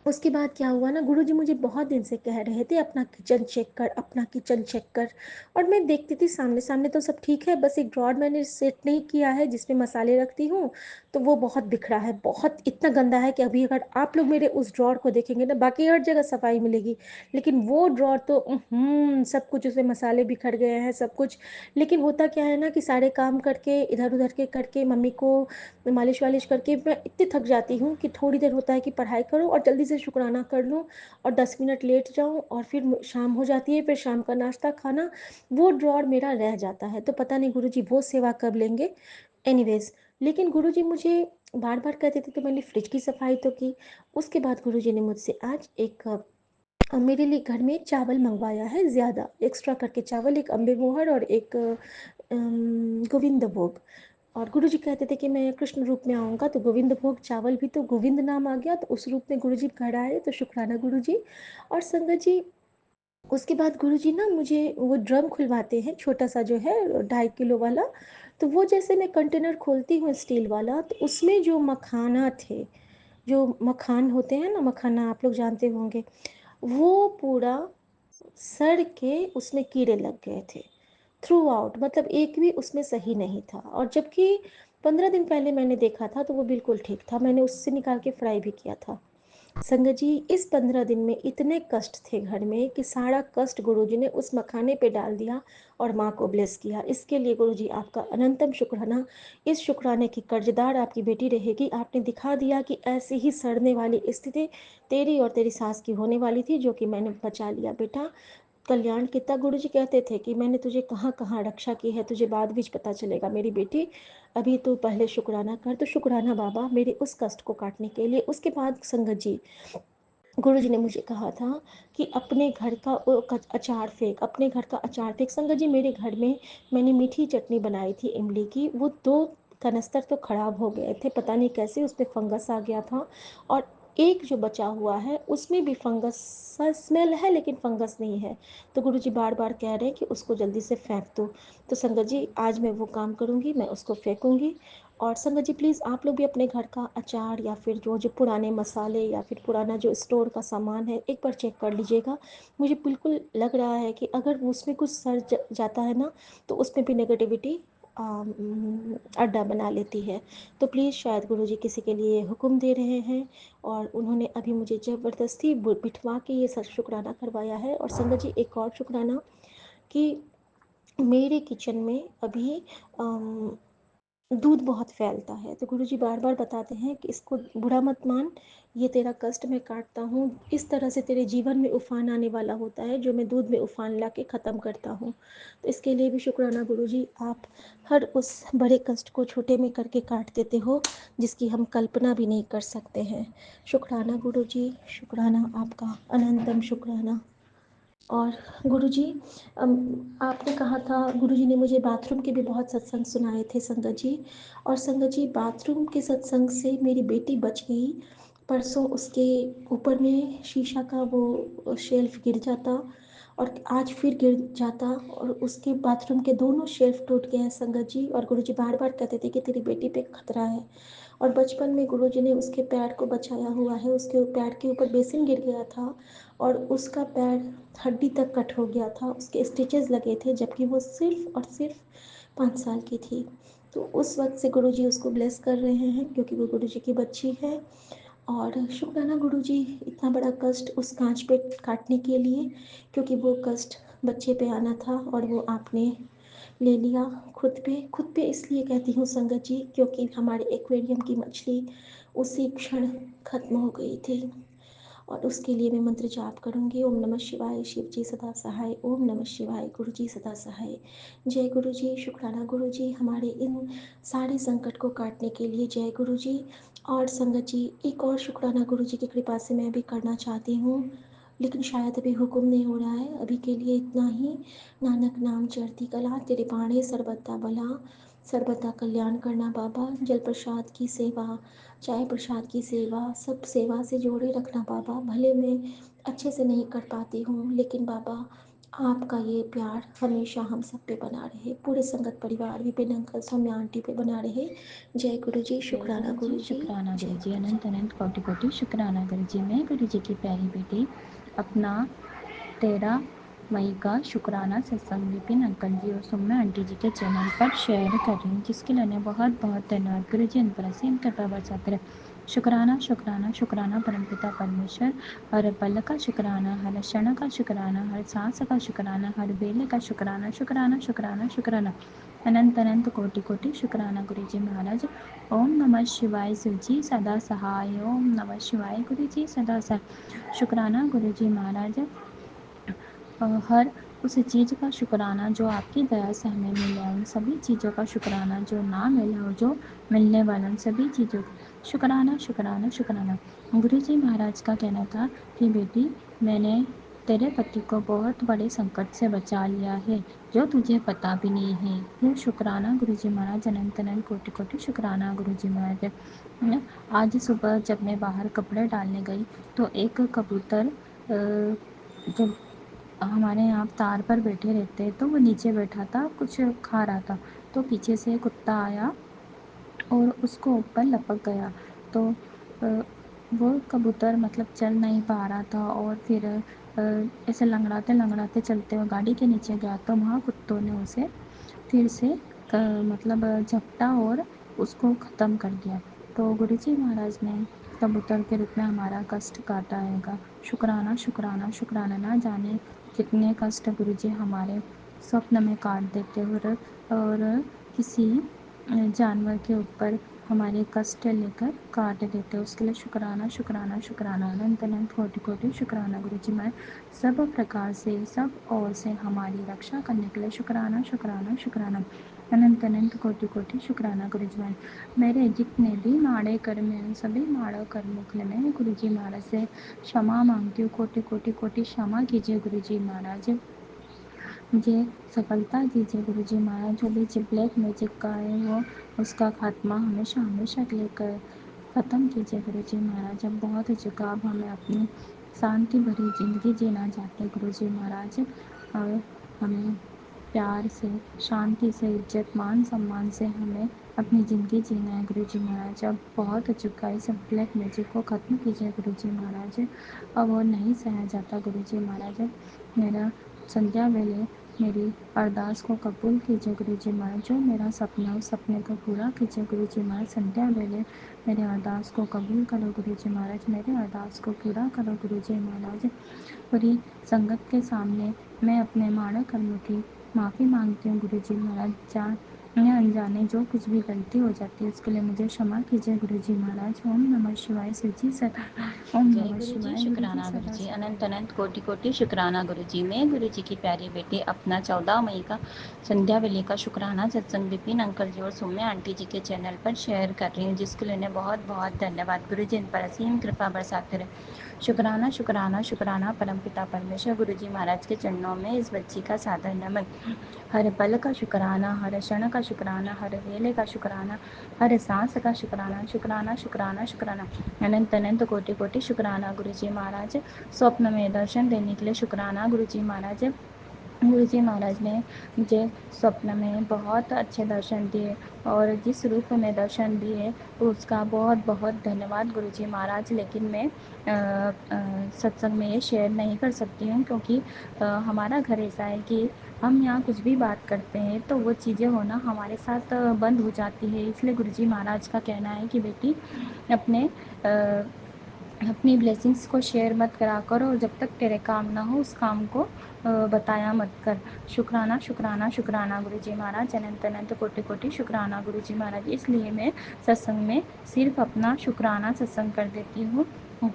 उसके बाद क्या हुआ ना, गुरुजी मुझे बहुत दिन से कह रहे थे अपना किचन चेक कर, अपना किचन चेक कर। और मैं देखती थी सामने सामने तो सब ठीक है, बस एक ड्रॉर मैंने सेट नहीं किया है जिसमें मसाले रखती हूँ, तो वो बहुत बिखरा है, बहुत इतना गंदा है कि अभी अगर आप लोग मेरे उस ड्रॉर को देखेंगे ना, बाकी हर जगह सफाई मिलेगी, लेकिन वो ड्रॉर तो सब कुछ उसमें मसाले बिखर गए हैं, सब कुछ। लेकिन होता क्या है ना कि सारे काम करके इधर उधर के करके मम्मी को मालिश वालिश करके मैं इतनी थक जाती हूँ कि थोड़ी देर होता है कि पढ़ाई करूँ और जल्दी से शुक्राना कर लूँ और 10 मिनट लेट जाऊँ और फिर शाम हो जाती है, फिर शाम का नाश्ता खाना, वो ड्रॉर मेरा रह जाता है। तो पता नहीं गुरुजी वो सेवा कब लेंगे। एनीवेज, लेकिन गुरुजी मुझे बार बार कहते थे, तो मैंने फ्रिज की सफाई तो की। उसके बाद गुरुजी ने मुझसे आज एक मेरे लिए घर में चावल मंगवाया है, ज़्यादा एक्स्ट्रा करके चावल, एक अम्बे मोहर और एक गोविंद भोग। और गुरुजी कहते थे कि मैं कृष्ण रूप में आऊँगा, तो गोविंद भोग चावल भी तो गोविंद नाम आ गया, तो उस रूप में गुरुजी घर आए, तो शुक्राना गुरुजी। और संगत जी, उसके बाद गुरुजी ना मुझे वो ड्रम खुलवाते हैं, छोटा सा जो है 2.5 किलो वाला। तो वो जैसे मैं कंटेनर खोलती हूँ स्टील वाला, तो उसमें जो मखाना थे, जो मखान होते हैं ना, मखाना आप लोग जानते होंगे, वो पूरा सड़ के उसमें कीड़े लग गए थे थ्रू आउट, मतलब एक भी उसमें सही नहीं था। और जबकि 15 दिन पहले मैंने देखा था तो वो बिल्कुल ठीक था, मैंने उससे निकाल के फ्राई भी किया था। संगत जी, इस 15 दिन में इतने कष्ट थे घर में कि सारा कष्ट गुरुजी ने उस मखाने पे डाल दिया और माँ को ब्लेस किया। इसके लिए गुरुजी आपका अनंतम शुक्राना। इस शुक्राने की कर्जदार आपकी बेटी रहेगी। आपने दिखा दिया कि ऐसी ही सड़ने वाली स्थिति तेरी और तेरी सास की होने वाली थी, जो कि मैंने बचा लिया बेटा। कल्याण कितना गुरुजी कहते थे कि मैंने तुझे कहाँ कहाँ रक्षा की है, तुझे बाद बीच पता चलेगा मेरी बेटी। अभी तो पहले शुक्राना कर। तो शुक्राना बाबा मेरे उस कष्ट को काटने के लिए। उसके बाद संगत जी, गुरुजी ने मुझे कहा था कि अपने घर का अचार फेंक, अपने घर का अचार फेंक। संगत जी, मेरे घर में मैंने मीठी चटनी बनाई थी इमली की, वो 2 कनस्तर तो खराब हो गए थे, पता नहीं कैसे उसपे फंगस आ गया था। और एक जो बचा हुआ है उसमें भी फंगस सा स्मेल है, लेकिन फंगस नहीं है। तो गुरुजी बार-बार कह रहे हैं कि उसको जल्दी से फेंक दो। तो संगत जी, आज मैं वो काम करूँगी, मैं उसको फेंकूँगी। और संगत जी, प्लीज़ आप लोग भी अपने घर का अचार या फिर जो पुराने मसाले या फिर पुराना जो स्टोर का सामान है, एक बार चेक कर लीजिएगा। मुझे बिल्कुल लग रहा है कि अगर उसमें कुछ सड़ जाता है ना, तो उसमें भी नेगेटिविटी अड्डा बना लेती है। तो प्लीज़, शायद गुरुजी किसी के लिए हुक्म दे रहे हैं और उन्होंने अभी मुझे ज़बरदस्ती बिठवा के ये सब शुक्राना करवाया है। और संगत जी, एक और शुक्राना कि मेरे किचन में अभी दूध बहुत फैलता है। तो गुरुजी बार-बार बताते हैं कि इसको बुरा मत मान, ये तेरा कष्ट मैं काटता हूँ। इस तरह से तेरे जीवन में उफ़ान आने वाला होता है, जो मैं दूध में उफ़ान ला के ख़त्म करता हूँ। तो इसके लिए भी शुक्राना गुरुजी, आप हर उस बड़े कष्ट को छोटे में करके काट देते हो, जिसकी हम कल्पना भी नहीं कर सकते हैं। शुक्राना गुरुजी, शुक्राना आपका, अनंतम शुक्राना। और गुरुजी, आपने कहा था, गुरुजी ने मुझे बाथरूम के भी बहुत सत्संग सुनाए थे संगत जी। और संगत जी, बाथरूम के सत्संग से मेरी बेटी बच गई। परसों उसके ऊपर में शीशा का वो शेल्फ गिर जाता और आज फिर गिर जाता, और उसके बाथरूम के दोनों शेल्फ टूट गए हैं संगत जी। और गुरुजी बार बार कहते थे कि तेरी बेटी पे खतरा है। और बचपन में गुरुजी ने उसके पैर को बचाया हुआ है, उसके पैर के ऊपर बेसिन गिर गया था और उसका पैर हड्डी तक कट हो गया था, उसके स्टिचेस लगे थे, जबकि वो सिर्फ और सिर्फ 5 साल की थी। तो उस वक्त से गुरुजी उसको ब्लेस कर रहे हैं, क्योंकि वो गुरुजी की बच्ची है। और शुक्राना गुरुजी, इतना बड़ा कष्ट उस कांच पे काटने के लिए, क्योंकि वो कष्ट बच्चे पे आना था और वो आपने ले लिया खुद पे इसलिए कहती हूँ संगत जी, क्योंकि हमारे एक्वेरियम की मछली उसी क्षण खत्म हो गई थी। और उसके लिए मैं मंत्र जाप करूँगी। ओम नमः शिवाय, शिव जी सदा सहाय। ओम नमः शिवाय, गुरु जी सदा सहाय। जय गुरु जी, शुक्राना गुरु जी, हमारे इन सारे संकट को काटने के लिए। जय गुरु जी। और संगत जी, एक और शुक्राना गुरु जी की कृपा से मैं भी करना चाहती हूँ, लेकिन शायद अभी हुक्म नहीं हो रहा है। अभी के लिए इतना ही। नानक नाम चढ़ती कला, तेरे बाणे सर्बदा भला, सर्वदा कल्याण करना बाबा। जल प्रसाद की सेवा, चाय प्रसाद की सेवा, सब सेवा से जोड़े रखना बाबा। भले मैं अच्छे से नहीं कर पाती हूँ, लेकिन बाबा आपका ये प्यार हमेशा हम सब पे बना रहे, पूरे संगत परिवार, विपिन अंकल, सौम्या आंटी पे बना रहे। जय गुरु जी, जय शुक्राना गुरु जी, गुरु जी, शुक्राना गुरु जय जी, गुरु जी। अनंत अनंत कोटि कोटि शुक्राना गुरु जी। मैं गुरु जी की प्यारी बेटी अपना 13 मई का शुक्राना सत्संग विपिन अंकल जी और सौम्या आंटी जी के चैनल पर शेयर कर रही हूँ, जिसके लिए बहुत बहुत धन्यवाद। गुरु जी इन पर असीम कृपा बरसाते रहे। शुक्राना शुक्राना शुक्राना परमपिता परमेश्वर। हर पल का शुक्राना, हर क्षण का शुक्राना, हर सांस का शुक्राना, हर बेले का शुक्राना, शुक्राना शुक्राना शुक्राना, अनंत अनंत कोटि कोटि शुक्राना गुरु जी महाराज। ओम नमः शिवाय, सुजी सदा सहाय। ओम नमः शिवाय, गुरु जी सदा सहाय। शुक्राना गुरु जी महाराज। हर उस चीज़ का शुक्राना जो आपकी दया से हमें मिला, उन सभी चीज़ों का शुक्राना जो ना मिला और जो मिलने वाला, उन सभी चीज़ों का शुक्राना शुक्राना शुक्राना। गुरु जी महाराज का कहना था कि बेटी, मैंने तेरे पति को बहुत बड़े संकट से बचा लिया है, जो तुझे पता भी नहीं है। ये शुक्राना गुरु जी महाराज, अनंत अनंत कोटि कोटि शुक्राना गुरु जी महाराज। आज सुबह जब मैं बाहर कपड़े डालने गई तो एक कबूतर जब हमारे यहाँ तार पर बैठे रहते हैं, तो वो नीचे बैठा था, कुछ खा रहा था। तो पीछे से कुत्ता आया और उसको ऊपर लपक गया। तो वो कबूतर मतलब चल नहीं पा रहा था और फिर ऐसे लंगड़ाते लंगड़ाते चलते हुए गाड़ी के नीचे गया, तो वहाँ कुत्तों ने उसे फिर से मतलब झपटा और उसको ख़त्म कर दिया। तो गुरुजी महाराज ने कबूतर के रूप में हमारा कष्ट काटा हैगा। शुक्राना शुक्राना शुक्राना। ना जाने कितने कष्ट गुरुजी हमारे स्वप्न में काट देते और किसी जानवर के ऊपर हमारे कष्ट लेकर काट देते, उसके लिए शुक्राना शुक्राना शुक्राना, अनंत अनंत कोटि कोटि शुक्राना गुरु जी। मैं सब प्रकार से, सब ओर से हमारी रक्षा करने के लिए शुक्राना शुक्राना शुक्राना। अनंत अनंत कोटि कोटि शुक्राना गुरुजी महाराज। मेरे जितने भी माड़े कर्म हैं, सभी माड़ों कर्मों के लिए मैं गुरुजी महाराज से क्षमा मांगती हूँ। कोटि कोटि कोटि क्षमा कीजिए गुरुजी महाराज, मुझे सफलता दीजिए गुरुजी महाराज। जो भी ब्लैक मैजिक का है वो उसका खात्मा हमेशा हमेशा के लिए ख़त्म कीजिए गुरुजी महाराज। अब बहुत हो चुका, अब हमें अपनी शांति भरी ज़िंदगी जीना चाहते हैं गुरुजी महाराज। और हमें प्यार से, शांति से, इज्जत मान सम्मान से हमें अपनी ज़िंदगी जीना है गुरुजी महाराज। अब बहुत हो चुका है, सब ब्लैक मैजिक को ख़त्म कीजिए गुरुजी महाराज। अब वो नहीं सहा जाता गुरुजी महाराज। मेरा संध्या वेले मेरी अरदास को कबूल कीजिए गुरुजी महाराज। जो मेरा सपना उस सपने को पूरा कीजिए गुरुजी महाराज। संध्या वेले मेरे अरदास को कबूल करो गुरुजी महाराज, मेरे अरदास को पूरा करो गुरुजी महाराज। पूरी संगत के सामने मैं अपने माड़े कर्मों की माफ़ी मांगती हूँ गुरुजी महाराज। जाने अनजाने जो कुछ भी गलती हो जाती है उसके लिए मुझे क्षमा कीजिए गुरुजी महाराज। ओम नमः शिवाय। शिव जी सदा, ओम जय नमः गुरु जी, शिवाय। गुरु जी शुक्राना गुरु सदा जी, सहाय। अनंत अनंत कोटि कोटि शुक्राना गुरु जी। मैं गुरु जी की प्यारी बेटी अपना 14 मई का संध्या वेले का शुक्राना सत्संग विपिन अंकल जी और सौम्या आंटी जी के चैनल पर शेयर कर रही हूँ, जिसके लिए बहुत बहुत धन्यवाद। गुरु जी इन पर असीम कृपा बरसाते रहे। शुक्राना शुक्राना शुक्राना परमपिता परमेश्वर गुरु जी महाराज के चरणों में इस बच्ची का सादर नमन। हर पल का शुक्राना, हर क्षण का शुक्राना, हर वेले का शुक्राना, हर सांस का शुक्राना, शुक्राना शुक्राना शुक्राना। अनंत अनंत कोटि कोटि शुक्राना गुरु जी महाराज। स्वप्न में दर्शन देने के लिए शुक्राना गुरु जी महाराज। गुरु जी महाराज ने मुझे स्वप्न में बहुत अच्छे दर्शन दिए और जिस रूप में दर्शन दिए उसका बहुत बहुत धन्यवाद गुरु जी महाराज। लेकिन मैं सत्संग में ये शेयर नहीं कर सकती हूँ, क्योंकि हमारा घर ऐसा है कि हम यहाँ कुछ भी बात करते हैं तो वो चीज़ें होना हमारे साथ बंद हो जाती है। इसलिए गुरु जी महाराज का कहना है कि बेटी अपने अपनी ब्लेसिंग्स को शेयर मत करा करो, और जब तक तेरे काम ना हो उस काम को बताया मत कर। शुक्राना शुक्राना शुक्राना गुरु जी महाराज। अनंत अनंत कोटि कोटि शुक्राना गुरु जी महाराज। इसलिए मैं सत्संग में सिर्फ अपना शुक्राना सत्संग कर देती हूँ,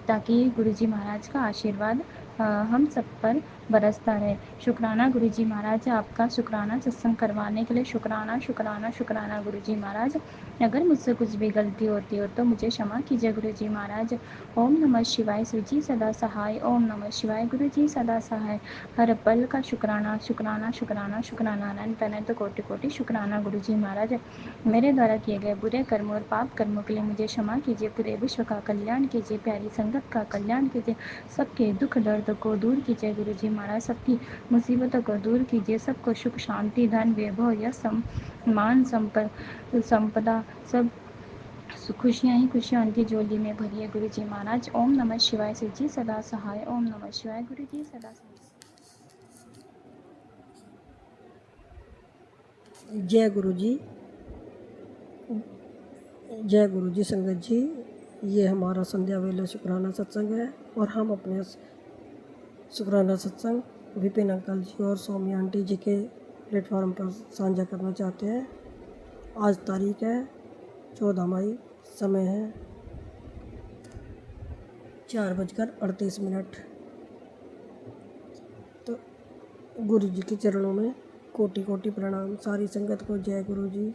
ताकि गुरु जी महाराज का आशीर्वाद हम सब पर बरसता रहे। शुक्राना गुरु जी महाराज। आपका शुक्राना सत्संग करवाने के लिए शुक्राना शुक्राना शुक्राना गुरु जी महाराज। अगर मुझसे कुछ भी गलती होती हो तो मुझे क्षमा कीजिए गुरु जी महाराज। ओम नमः शिवाय। शिव जी सदा सहाय। ओम नमः शिवाय। गुरु जी सदा सहाय। हर पल का शुक्राना शुक्राना शुक्राना शुक्राना। अनंत अनंत कोटि कोटि शुक्राना गुरु जी महाराज। मेरे द्वारा किए गए बुरे कर्मों और पाप कर्मों के लिए मुझे क्षमा कीजिए। पूरे विश्व का कल्याण कीजिए, प्यारी संगत का कल्याण कीजिए, सबके दुख दर्द को दूर कीजिए गुरु जी महाराज, सबकी मुसीबतों को दूर कीजिए, सबको सुख शांति धन वैभव या सम्मान संपदा सब खुशियाँ ही खुशियाँ उनकी झोली में भरी है गुरु जी महाराज। ओम नमः शिवाय। शिव जी सदा सहाय। ओम नमः शिवाय। गुरु जी सदा सहाय। जय गुरु जी। जय गुरु जी। संगत जी, ये हमारा संध्या वेला शुक्राना सत्संग है और हम अपने शुक्राना सत्संग विपिन अंकल जी और सौम्या आंटी जी के प्लेटफॉर्म पर साझा करना चाहते हैं। आज तारीख है 14 मई, समय है 4:38। तो गुरु जी के चरणों में कोटि कोटि प्रणाम। सारी संगत को जय गुरु जी।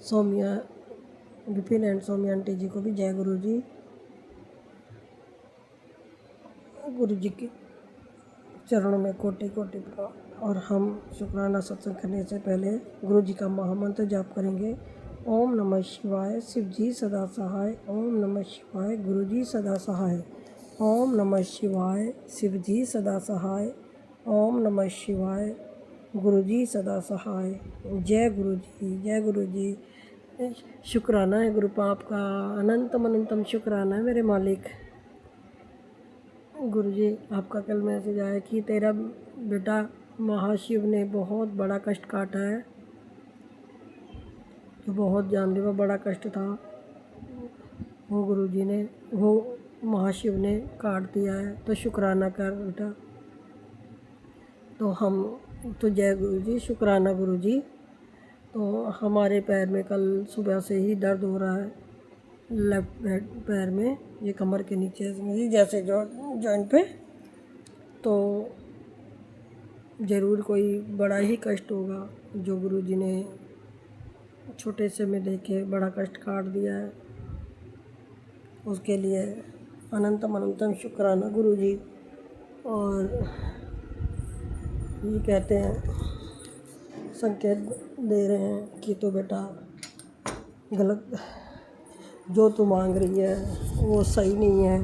सौम्या विपिन एंड सौम्या आंटी जी को भी जय गुरु जी। गुरु जी के चरणों में कोटि कोटि प्रणाम। और हम शुक्राना सत्संग करने से पहले गुरु जी का महामंत्र जाप करेंगे। ओम नमः शिवाय। शिव जी सदा सहाय। ओम नमः शिवाय। गुरु जी सदा सहाय। ओम नमः शिवाय। शिव जी सदा सहाय। ओम नमः शिवाय। गुरु जी सदा सहाय। जय गुरु जी। जय गुरु जी। शुक्राना है गुरु पाप का, अनंतम अनंतम शुक्राना है मेरे मालिक। गुरु जी, आपका कल मैसेज आया कि तेरा बेटा महाशिव ने बहुत बड़ा कष्ट काटा है, जो बहुत जानलेवा बड़ा कष्ट था वो गुरु जी ने, वो महाशिव ने काट दिया है। तो शुक्राना कर बेटा। तो हम तो जय गुरु जी। शुक्राना गुरु जी। तो हमारे पैर में कल सुबह से ही दर्द हो रहा है, लेफ्ट पैर में, ये कमर के नीचे जैसे जॉइंट पे। तो ज़रूर कोई बड़ा ही कष्ट होगा जो गुरु जी ने छोटे से में लेके बड़ा कष्ट काट दिया है, उसके लिए अनंतम अनंतम शुक्राना गुरुजी। और ये कहते हैं, संकेत दे रहे हैं कि तो बेटा गलत जो तू मांग रही है वो सही नहीं है।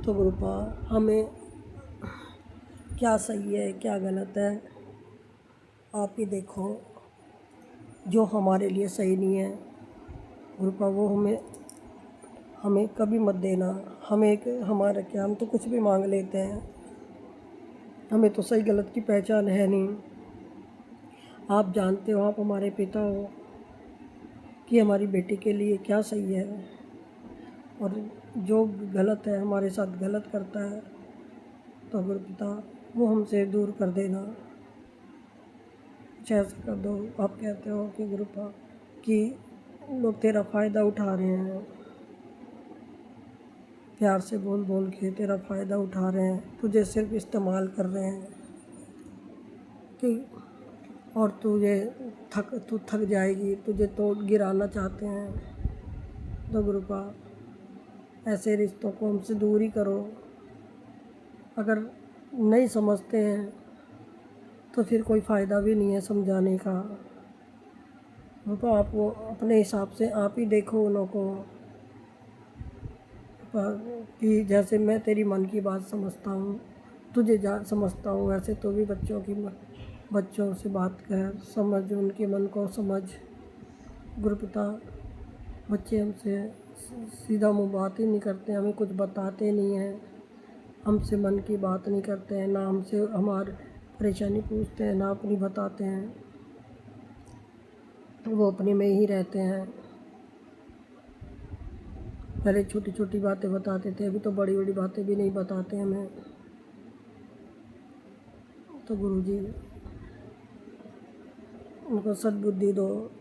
तो गुरुपा हमें क्या सही है क्या गलत है आप ही देखो। जो हमारे लिए सही नहीं है गुरुपा वो हमें कभी मत देना। हमारा क्या, हम तो कुछ भी मांग लेते हैं, हमें तो सही गलत की पहचान है नहीं। आप जानते हो, आप हमारे पिता हो कि हमारी बेटी के लिए क्या सही है, और जो गलत है हमारे साथ गलत करता है तो गुरु पिता वो हमसे दूर कर देना, कुछ ऐसा कर दो। आप कहते हो कि गुरुपा कि लोग तेरा फ़ायदा उठा रहे हैं, प्यार से बोल बोल के तेरा फ़ायदा उठा रहे हैं, तुझे सिर्फ इस्तेमाल कर रहे हैं कि और तू थक जाएगी, तुझे तो गिराना चाहते हैं। तो गुरुपा ऐसे रिश्तों को हमसे दूर ही करो। अगर नहीं समझते हैं तो फिर कोई फ़ायदा भी नहीं है समझाने का। गुरुपा आप वो अपने हिसाब से आप ही देखो उन को, कि जैसे मैं तेरी मन की बात समझता हूँ, तुझे समझता हूँ, वैसे तो भी बच्चों से बात कर, समझ उनके मन को समझ। गुरुपिता बच्चे हमसे सीधा मुँह बात ही नहीं करते, हमें कुछ बताते नहीं हैं, हमसे मन की बात नहीं करते हैं, ना हमसे हमारी परेशानी पूछते हैं, ना अपनी बताते हैं, वो अपने में ही रहते हैं। पहले छोटी छोटी बातें बताते थे, अभी तो बड़ी बड़ी बातें भी नहीं बताते हमें। तो गुरुजी उनको सद्बुद्धि दो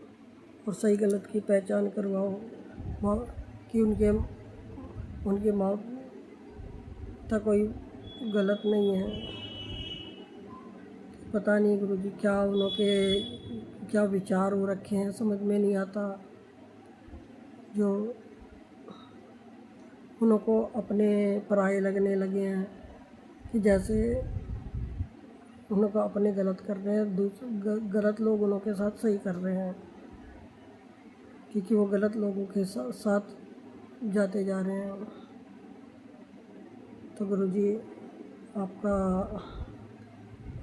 और सही गलत की पहचान करवाओ, कि उनके माँ पिता कोई गलत नहीं है। पता नहीं गुरुजी क्या विचार हो रखे हैं, समझ में नहीं आता। जो उनको अपने पराये लगने लगे हैं, कि जैसे उनको अपने गलत कर रहे हैं, गलत लोग उनके साथ सही कर रहे हैं, क्योंकि वो गलत लोगों के साथ जाते जा रहे हैं। तो गुरुजी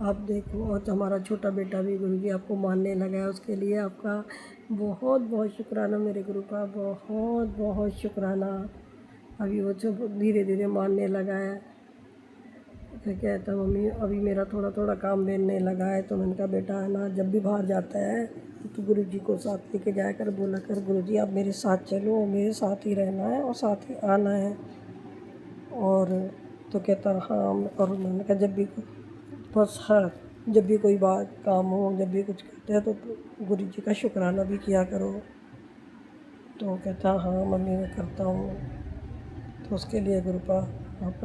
आप देखो, और हमारा छोटा बेटा भी गुरुजी आपको मानने लगा है, उसके लिए आपका बहुत बहुत शुक्राना मेरे गुरु का, बहुत बहुत शुक्राना। अभी वो धीरे धीरे मानने लगा है। फिर कहता मम्मी अभी मेरा थोड़ा थोड़ा काम बनने लगा है। तो मैंने कहा बेटा है ना, जब भी बाहर जाता है तो गुरुजी को साथ लेके जाया कर, बोला कर गुरुजी आप मेरे साथ चलो, मेरे साथ ही रहना है और साथ ही आना है। और तो कहता हाँ। और मैंने कहा बस हाँ, जब भी कोई बात काम हो, जब भी कुछ करते हैं तो गुरुजी का शुक्राना भी किया करो। तो कहता हाँ मम्मी मैं करता हूँ। तो उसके लिए गुरुपा आप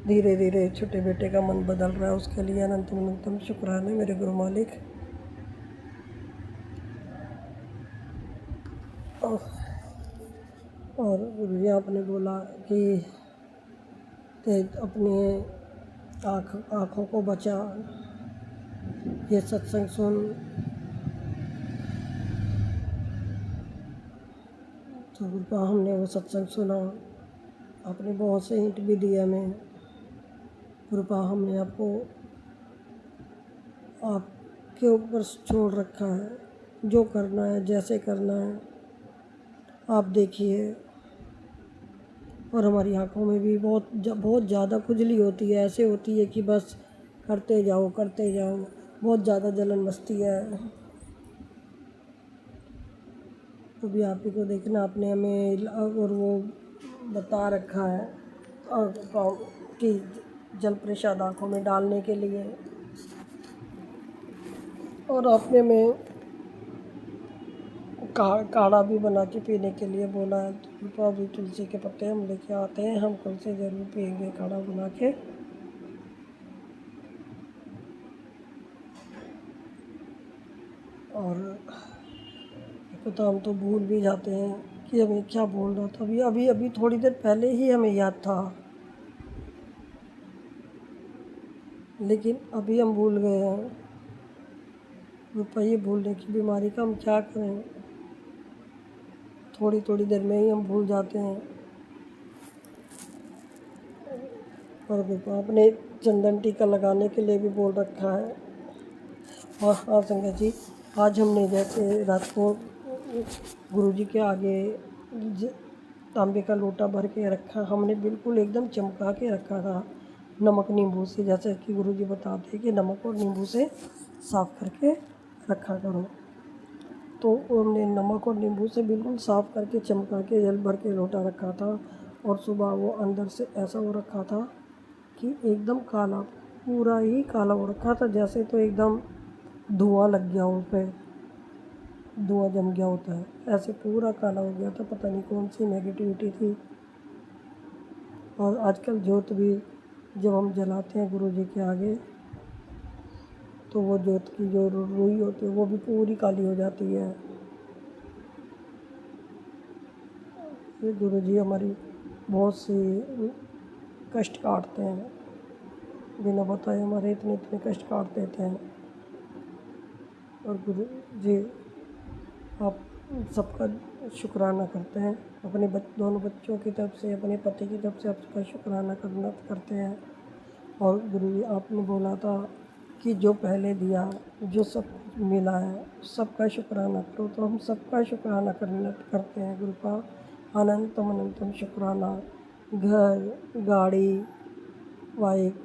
धीरे धीरे छोटे बेटे का मन बदल रहा है, उसके लिए अनंतम अनंतम शुक्राना मेरे गुरु मालिक। और गुरुजी आपने बोला कि अपने आँखों को बचा, ये सत्संग सुन। तो गुरुपा हमने वो सत्संग सुना, आपने बहुत से हिंट भी दिया हमें। गुरुपा हमने आपके ऊपर छोड़ रखा है, जो करना है जैसे करना है आप देखिए। और हमारी आँखों में भी बहुत ज़्यादा खुजली होती है, ऐसे होती है कि बस करते जाओ, बहुत ज़्यादा जलन मस्ती है। तो भी आप ही को देखना, आपने हमें और वो बता रखा है कि जल प्रसाद आँखों में डालने के लिए, और आपने में काढ़ा भी बना के पीने के लिए बोला है। तो अभी तुलसी के पत्ते हम लेके आते हैं, हम कल से ज़रूर पिएंगे काढ़ा बना के। और पता हम तो भूल भी जाते हैं कि हमें क्या बोल रहा था। अभी अभी अभी थोड़ी देर पहले ही हमें याद था, लेकिन अभी हम भूल गए हैं। रुपये ये भूलने की बीमारी का हम क्या करें, थोड़ी थोड़ी देर में ही हम भूल जाते हैं। और रुपया आपने चंदन टीका लगाने के लिए भी बोल रखा है। और हाँ संगत जी, आज हमने जैसे रात को गुरुजी के आगे तांबे का लोटा भर के रखा, हमने बिल्कुल एकदम चमका के रखा था नमक नींबू से, जैसे कि गुरुजी बताते हैं कि नमक और नींबू से साफ़ करके रखा करो। तो हमने नमक और नींबू से बिल्कुल साफ़ करके चमका के जल भर के लोटा रखा था। और सुबह वो अंदर से ऐसा हो रखा था कि एकदम काला, पूरा ही काला हो रखा था, जैसे तो एकदम धुआं लग गया उस पर, धुआं जम गया होता है, ऐसे पूरा काला हो गया था। पता नहीं कौन सी नेगेटिविटी थी। और आजकल जोत भी जब हम जलाते हैं गुरु जी के आगे, तो वो जोत की जो रुई होती है वो भी पूरी काली हो जाती है। ये गुरु जी हमारी बहुत सी कष्ट काटते हैं, बिना बताए हमारे इतने इतने कष्ट काट देते हैं। और गुरु जी आप सबका शुक्राना करते हैं, अपने दोनों बच्चों की तरफ से, अपने पति की तरफ से आपका शुक्राना करते हैं। और गुरु जी आपने बोला था कि जो पहले दिया, जो सब मिला है, सबका शुक्राना करो। तो हम सबका शुक्राना करते हैं गुरु का अनंतम अनंतम शुक्राना। घर, गाड़ी, बाइक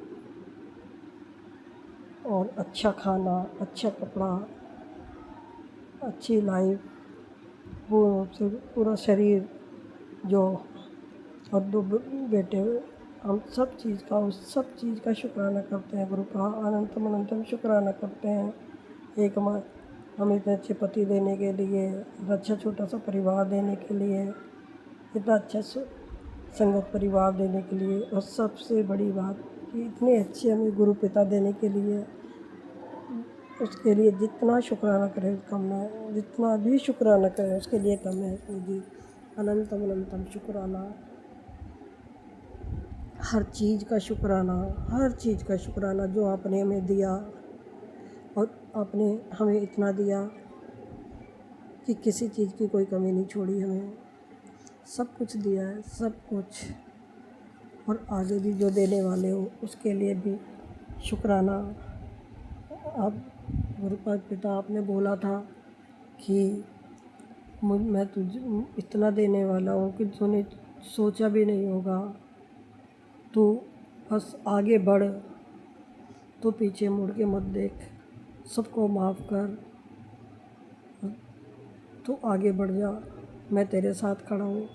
और अच्छा खाना, अच्छा कपड़ा, अच्छी लाइफ, पूरा शरीर जो, और दो बेटे, हम सब चीज़ का, उस सब चीज़ का शुक्राना करते हैं गुरु का अनंतम अनंतम शुक्राना करते हैं। एक हमें इतने अच्छे पति देने के लिए, इतना अच्छा छोटा सा परिवार देने के लिए, इतना अच्छा संगत परिवार देने के लिए, और सबसे बड़ी बात कि इतने अच्छे हमें गुरु पिता देने के लिए, उसके लिए जितना शुक्राना करें कम है, जितना भी शुक्राना करें उसके लिए कम है जी। अनंतम अनंतम शुक्राना, हर चीज़ का शुक्राना, हर चीज़ का शुक्राना जो आपने हमें दिया। और आपने हमें इतना दिया कि किसी चीज़ की कोई कमी नहीं छोड़ी, हमें सब कुछ दिया है, सब कुछ। और आगे भी जो देने वाले हो उसके लिए भी शुक्राना। आप गुरुपाद पिता आपने बोला था कि मैं तुझे इतना देने वाला हूँ कि तूने सोचा भी नहीं होगा। तो बस आगे बढ़, तो पीछे मुड़ के मत देख, सबको माफ़ कर, तो आगे बढ़ जा, मैं तेरे साथ खड़ा हूँ।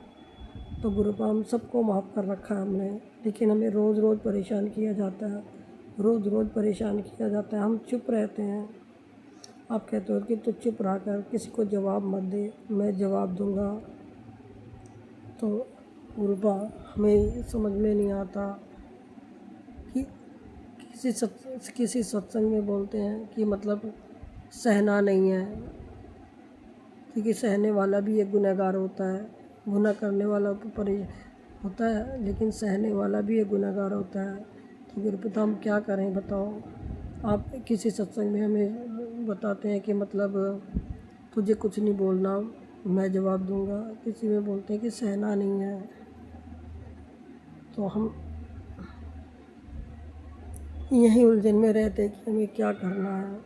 तो गुरुपा हम सबको माफ़ कर रखा है हमने, लेकिन हमें रोज़ रोज़ परेशान किया जाता है, रोज़ रोज़ परेशान किया जाता है। हम चुप रहते हैं। आप कहते हो कि तू चुप रह कर, किसी को जवाब मत दे, मैं जवाब दूँगा। तो गुरुपा हमें समझ में नहीं आता कि किसी सत्संग में बोलते हैं कि मतलब सहना नहीं है, क्योंकि सहने वाला भी एक गुनहगार होता है। गुनाह करने वाला तो होता है, लेकिन सहने वाला भी एक गुनहगार होता है। तो गुरुपिता हम क्या करें बताओ। आप किसी सत्संग में हमें बताते हैं कि मतलब तुझे कुछ नहीं बोलना, मैं जवाब दूंगा। किसी में बोलते हैं कि सहना नहीं है। तो हम यही उलझन में रहते हैं कि हमें क्या करना है।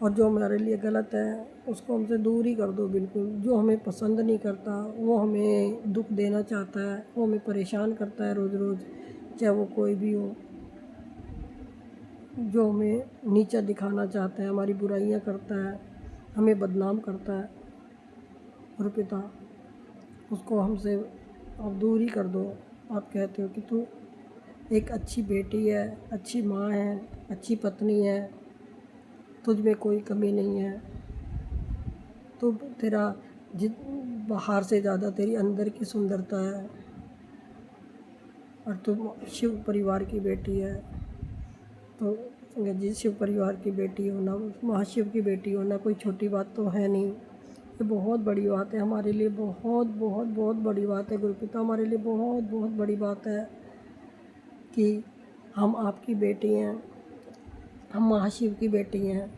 और जो हमारे लिए गलत है उसको हमसे दूर ही कर दो बिल्कुल। जो हमें पसंद नहीं करता, वो हमें दुख देना चाहता है, वो हमें परेशान करता है रोज़ रोज़, चाहे वो कोई भी हो, जो हमें नीचा दिखाना चाहता है, हमारी बुराइयां करता है, हमें बदनाम करता है, और पिता उसको हमसे आप दूर ही कर दो। आप कहते हो कि तू एक अच्छी बेटी है, अच्छी माँ है, अच्छी पत्नी है, तुझ में कोई कमी नहीं है। तो तेरा बाहर से ज़्यादा तेरी अंदर की सुंदरता है, और तुम शिव परिवार की बेटी है। तो संगत जी, शिव परिवार की बेटी होना, महाशिव की बेटी होना कोई छोटी बात तो है नहीं। ये बहुत बड़ी बात है हमारे लिए, बहुत बहुत बहुत बड़ी बात है गुरुपिता, हमारे लिए बहुत बहुत बड़ी बात है कि हम आपकी बेटी हैं, हम महाशिव की बेटी हैं,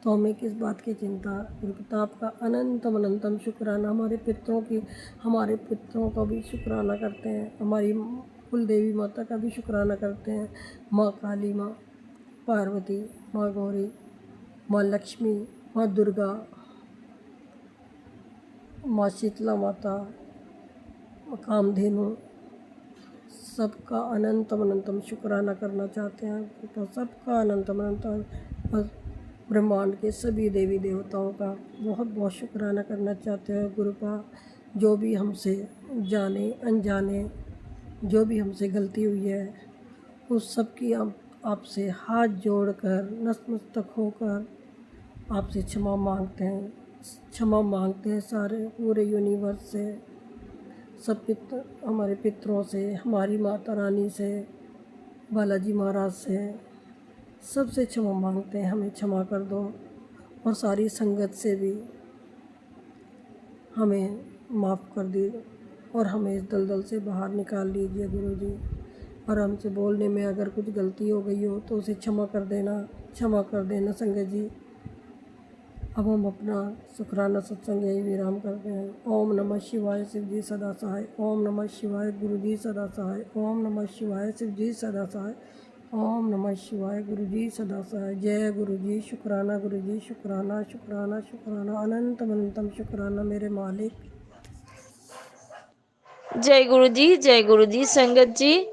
तो हमें किस बात की चिंता। गुरुपिता आपका अनंतम अनंतम शुक्राना, हमारे पितरों का भी शुक्राना करते हैं, हमारी कुल देवी माता का भी शुक्राना करते हैं, माँ काली, माँ पार्वती, माँ गौरी, माँ लक्ष्मी, माँ दुर्गा, माँ शीतला माता, माँ कामधेनु, सबका अनंतम अनंतम शुक्राना करना चाहते हैं। तो सबका अनंतम अनंतम और ब्रह्मांड के सभी देवी देवताओं का बहुत बहुत शुक्राना करना चाहते हैं गुरुपा। जो भी हमसे जाने अनजाने जो भी हमसे गलती हुई है उस सब की आपसे हाथ जोड़कर नतमस्तक होकर आपसे क्षमा मांगते हैं सारे पूरे यूनिवर्स से, सब हमारे पितरों से, हमारी माता रानी से, बालाजी महाराज से, सबसे क्षमा मांगते हैं, हमें क्षमा कर दो। और सारी संगत से भी हमें माफ़ कर दी और हमें इस दलदल से बाहर निकाल लीजिए गुरुजी। और हमसे बोलने में अगर कुछ गलती हो गई हो तो उसे क्षमा कर देना संगत जी। अब हम अपना शुक्राना सत्संग यही विराम करते हैं। ओम नमः शिवाय, शिव जी सदा सहाय। ओम नमः शिवाय, गुरु जी सदा सहाय। ओम नमः शिवाय, शिव जी सदा सहाय। ओम नमः शिवाय, गुरु जी सदा सहाय। जय गुरु जी, शुक्राना गुरु जी, शुक्राना शुक्राना शुक्राना, अनंतम अनंतम शुक्राना मेरे मालिक। जय गुरु जी, जय गुरु जी। संगत जी,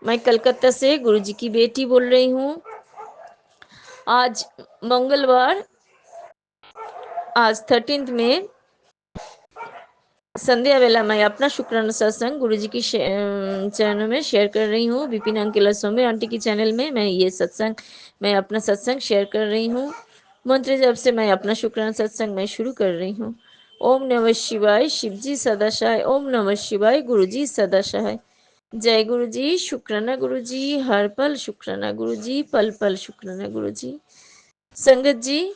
मैं कलकत्ता से गुरु जी की बेटी बोल रही हूँ। आज मंगलवार, आज 13 में संध्या वेला मैं अपना शुक्राना सत्संग गुरु जी की चैनल में शेयर कर रही हूँ। विपिन अंकिला सोमे आंटी की चैनल में मैं अपना सत्संग शेयर कर रही हूँ। मंत्र जब से मैं अपना शुक्राना सत्संग मैं शुरू कर रही हूँ। ओम नमः शिवाय, शिव जी सदा सहाय। ओम नमः शिवाय, गुरु जी सदा सहाय। जय गुरु जी, शुक्राना गुरु जी, हर पल शुक्राना गुरु जी, पल पल शुक्राना गुरु जी। संगत जी,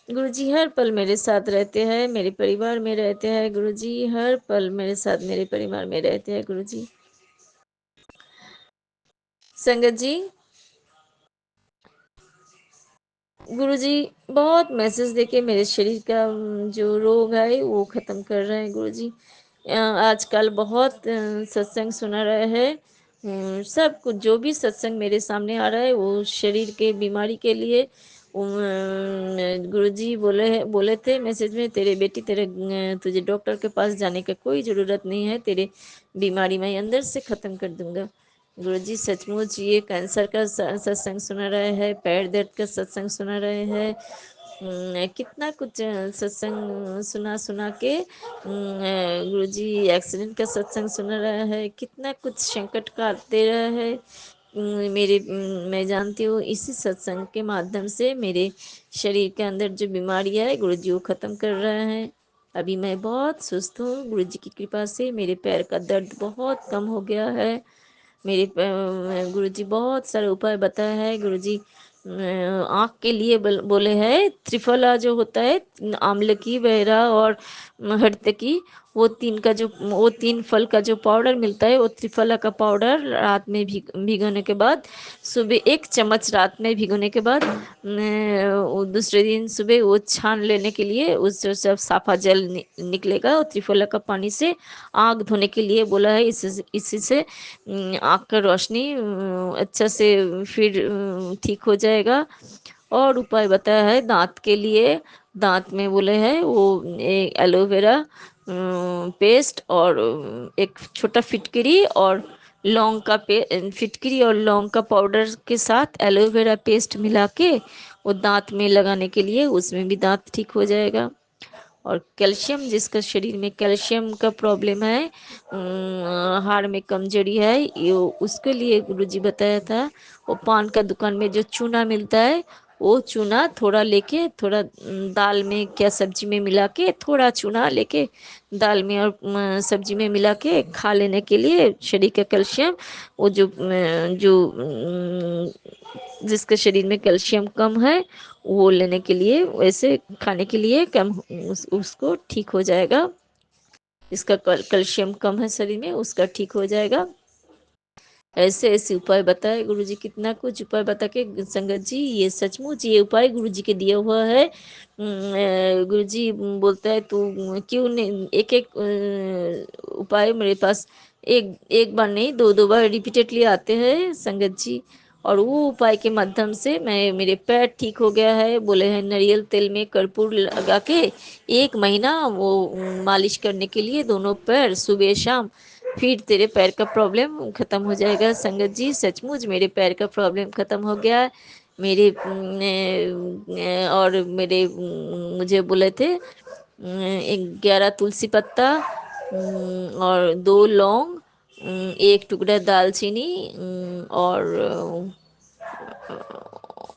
गुरु जी हर पल मेरे साथ रहते हैं, मेरे परिवार में रहते हैं। गुरु जी हर पल मेरे साथ, मेरे परिवार में रहते हैं। गुरु जी, संगत जी, गुरु जी बहुत मैसेज देके मेरे शरीर का जो रोग है वो खत्म कर रहे हैं। गुरु जी आजकल बहुत सत्संग सुना रहे हैं। सब कुछ जो भी सत्संग मेरे सामने आ रहा है वो शरीर के बीमारी के लिए। गुरुजी बोले थे मैसेज में, तेरे बेटी तुझे डॉक्टर के पास जाने का कोई ज़रूरत नहीं है, तेरे बीमारी मैं अंदर से ख़त्म कर दूंगा। गुरुजी सचमुच ये कैंसर का सत्संग सुना रहे हैं, पैर दर्द का सत्संग सुना रहे हैं। कितना कुछ सत्संग सुना के गुरुजी एक्सीडेंट का सत्संग सुना रहा है, कितना कुछ संकट काटते रहा है। मैं जानती हूँ इसी सत्संग के माध्यम से मेरे शरीर के अंदर जो बीमारियाँ है गुरुजी वो ख़त्म कर रहे हैं। अभी मैं बहुत सुस्त हूँ, गुरुजी की कृपा से मेरे पैर का दर्द बहुत कम हो गया है। मेरे गुरुजी बहुत सारे उपाय बताए हैं। गुरुजी आँख के लिए बोले हैं त्रिफला जो होता है, आंवले की, बहरा और हरते की, वो तीन फल का जो पाउडर मिलता है, वो त्रिफला का पाउडर रात में भिगोने के बाद, सुबह 1 चम्मच रात में भिगोने के बाद दूसरे दिन सुबह वो छान लेने के लिए, उस सब साफा जल निकलेगा और त्रिफला का पानी से आँख धोने के लिए बोला है। इसी से आँख का रोशनी अच्छा से फिर ठीक हो जाएगा। और उपाय बताया है दांत के लिए, दांत में बोले हैं वो एलोवेरा पेस्ट और एक छोटा फिटकरी और फिटकरी और लौंग का पाउडर के साथ एलोवेरा पेस्ट मिला के वो दांत में लगाने के लिए, उसमें भी दांत ठीक हो जाएगा। और कैल्शियम, जिसका शरीर में कैल्शियम का प्रॉब्लम है, हाड़ में कमजोरी है, ये उसके लिए गुरुजी बताया था। वो पान का दुकान में जो चूना मिलता है, वो चूना थोड़ा लेके, थोड़ा दाल में क्या सब्जी में मिला के, थोड़ा चूना लेके दाल में और सब्जी में मिला के खा लेने के लिए शरीर का कैल्शियम, वो जो जिसके शरीर में कैल्शियम कम है वो लेने के लिए, वैसे खाने के लिए कम उसको ठीक हो जाएगा। इसका कैल्शियम कम है शरीर में, उसका ठीक हो जाएगा। ऐसे ऐसे उपाय बताए गुरुजी, कितना कुछ उपाय बता के संगत जी, ये सचमुच ये उपाय गुरुजी के दिया हुआ है। गुरुजी बोलता है तू क्यों नहीं, एक एक उपाय मेरे पास एक एक बार नहीं, दो दो बार रिपीटेडली आते हैं संगत जी। और वो उपाय के माध्यम से मैं, मेरे पैर ठीक हो गया है। बोले हैं नारियल तेल में कर्पूर लगा के 1 महीना वो मालिश करने के लिए दोनों पैर सुबह शाम, फिर तेरे पैर का प्रॉब्लम खत्म हो जाएगा। संगत जी सचमुच मेरे पैर का प्रॉब्लम खत्म हो गया। मेरे और मेरे मुझे बोले थे 11 तुलसी पत्ता, और 2 लौंग, एक टुकड़ा दालचीनी, और